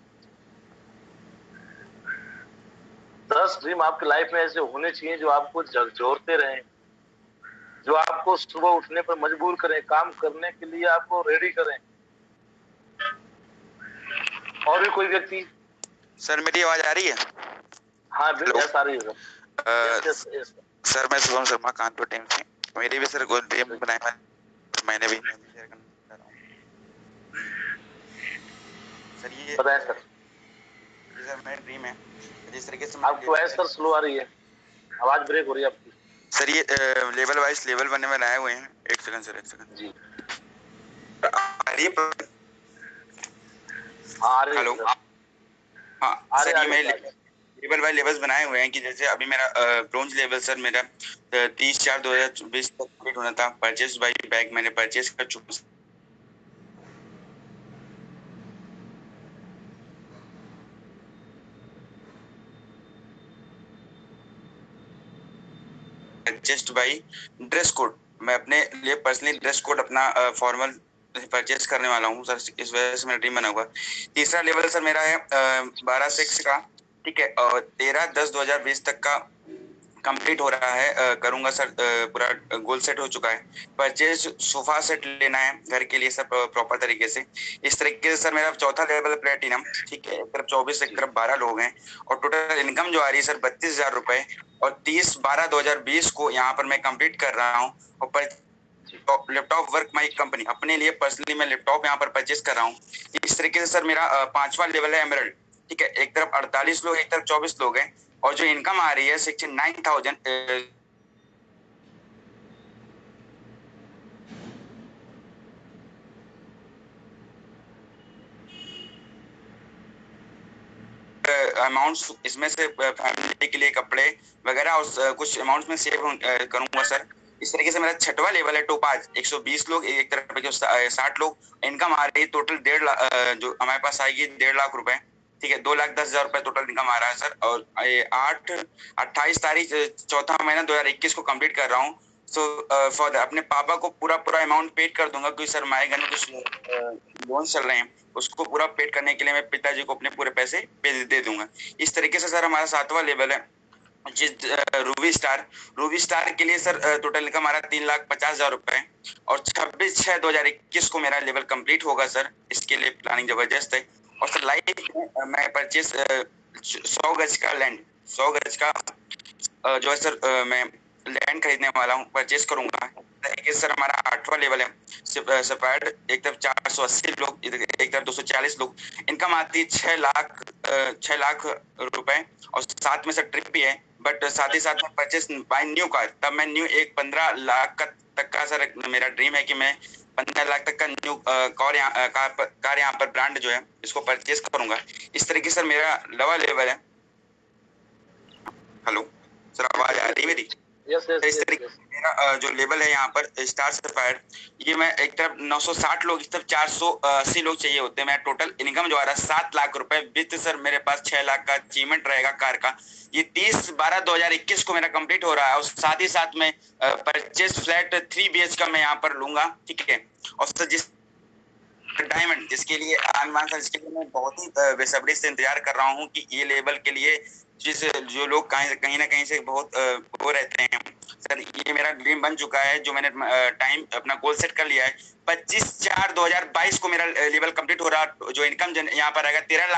S3: 10 ड्रीम आपकी लाइफ में ऐसे होने चाहिए जो आपको झकझोरते रहें, जो आपको सुबह उठने पर मजबूर करें, काम करने के लिए आपको रेडी करें। और भी कोई व्यक्ति?
S9: सर मेरी आवाज आ रही है?
S3: हाँ बिल्कुल आ रही है सर।
S9: सर मैं शुभम शर्मा कानपुर टीम से, मेरी भी सर कोई ड्रीम बनाया मैंने भी शेयर करना चाह रहा हूँ सर। ये
S3: बताएं सर।
S9: ये सर मेरा ड्रीम है जिस तरीके से
S3: आपको वॉइस सर स्लो आ रही है, आवाज ब्रेक हो रही है आपकी
S9: सर। ये लेवल वाइज लेवल बनने में बनाए हुए हैं। एक सेकंड सर, एक सेकंड जी आ रही है? हेलो हाँ सर, ये मैं लेवल बाय लेवल्स बनाए हुए हैं कि जैसे अभी मेरा ब्रोंज लेवल सर मेरा 30/4/2020 तक कंप्लीट होना था। परचेज बाय बैग मैंने परचेज कर चुका हूं। परचेज्ड बाय ड्रेस कोड, मैं अपने लिए पर्सनली ड्रेस कोड अपना फॉर्मल परचेज करने वाला हूँ सर, इस वजह से मेरा ड्रीम बना हुआ। तीसरा लेवल सर मेरा है 12/6 का, ठीक है, और 13/10/2020 तक का कंप्लीट हो रहा है, करूंगा सर, पूरा गोल सेट हो चुका है। परचेज सोफा सेट लेना है घर के लिए सर प्रॉपर तरीके से। इस तरीके से सर मेरा चौथा लेवल प्लेटिनम, ठीक है, एक तरफ 24 एक तरफ 12 लोग हैं और टोटल इनकम जो आ रही है सर 32,000 रुपए और 30/12/2020 को यहाँ पर मैं कंप्लीट कर रहा हूँ। और लैपटॉप वर्क माई कंपनी, अपने लिए पर्सनली मैं लैपटॉप यहाँ पर परचेज कर रहा हूँ। इस तरीके से सर मेरा 5वां लेवल है एमरल्ड, ठीक है, एक तरफ 48 लोग एक तरफ 24 लोग हैं और जो इनकम आ रही है 69,000 अमाउंट्स, इसमें से फैमिली के लिए कपड़े वगैरह और कुछ अमाउंट्स में सेव करूंगा सर। इस तरीके से मेरा 6वां लेवल है टोपाज, 120 लोग एक तरफ 60 लोग, इनकम आ रही है टोटल 1.5 लाख, जो हमारे पास आएगी 1.5 लाख रुपए, ठीक है, 2,10,000 रुपए टोटल इनकम आ रहा है सर। और 28 तारीख 4वां महीना 2021 को कंप्लीट कर रहा हूँ। सो फॉर अपने पापा को पूरा अमाउंट पेड कर दूंगा, क्योंकि सर हमारे घर में कुछ लोन चल रहे हैं, उसको पूरा पेड करने के लिए मैं पिताजी को अपने पूरे पैसे दे दूंगा। इस तरीके से सर हमारा 7वां लेवल है रूबी स्टार के लिए सर टोटल इनकम हमारा 3,50,000 रुपए और 26/6/2021 को मेरा लेवल कंप्लीट होगा सर। इसके लिए प्लानिंग जबरदस्त है। और सर लाइफ में मैं परचेज 100 गज का लैंड, 100 गज का जो है सर मैं लैंड खरीदने वाला हूँ, परचेज करूंगा तरीके से सर हमारा 8वां लेवल है सफायर, एक तरफ 480 लोग, एक तरफ 240 लोग, इनकम आती है 6 लाख रुपए, और साथ में सर ट्रिप भी है, बट साथ ही साथ में परचेस बाय न्यू कार, तब मैं न्यू एक 15 लाख तक का सर मेरा ड्रीम है कि मैं 15 लाख तक का न्यू कार यहाँ पर ब्रांड जो है इसको परचेस करूंगा। इस तरीके से मेरा लवा लेवल है। हेलो सर, आवाज आ रही है मेरी? इस तरीके से मेरा जो लेवल है यहाँ पर स्टार सफायर, ये मैं एक तरफ 960 लोग, इस तरफ 480 लोग चाहिए होते हैं। मैं टोटल इनकम जो आ रहा है 7 लाख रुपए विद सर मेरे पास 6 लाख का अचीवमेंट रहेगा कार का। ये 30/12/2021 को मेरा कंप्लीट हो रहा है, और साथ ही साथ में परचेस फ्लैट 3 BH का मैं यहाँ पर लूंगा, ठीक है। और सर जिस डायमंड जिसके लिए जिसके लिए मैं बहुत ही बेसब्री से इंतजार कर रहा हूँ कि ये लेवल के लिए जो लोग कहीं ना कहीं से बहुत वो रहते हैं सर, ये मेरा ड्रीम बन चुका है, जो मैंने टाइम अपना गोल सेट कर लिया है। 25/4/2022 को मेरा लेवल कंप्लीट हो रहा है, जो इनकम यहाँ पर आएगा 13 लाख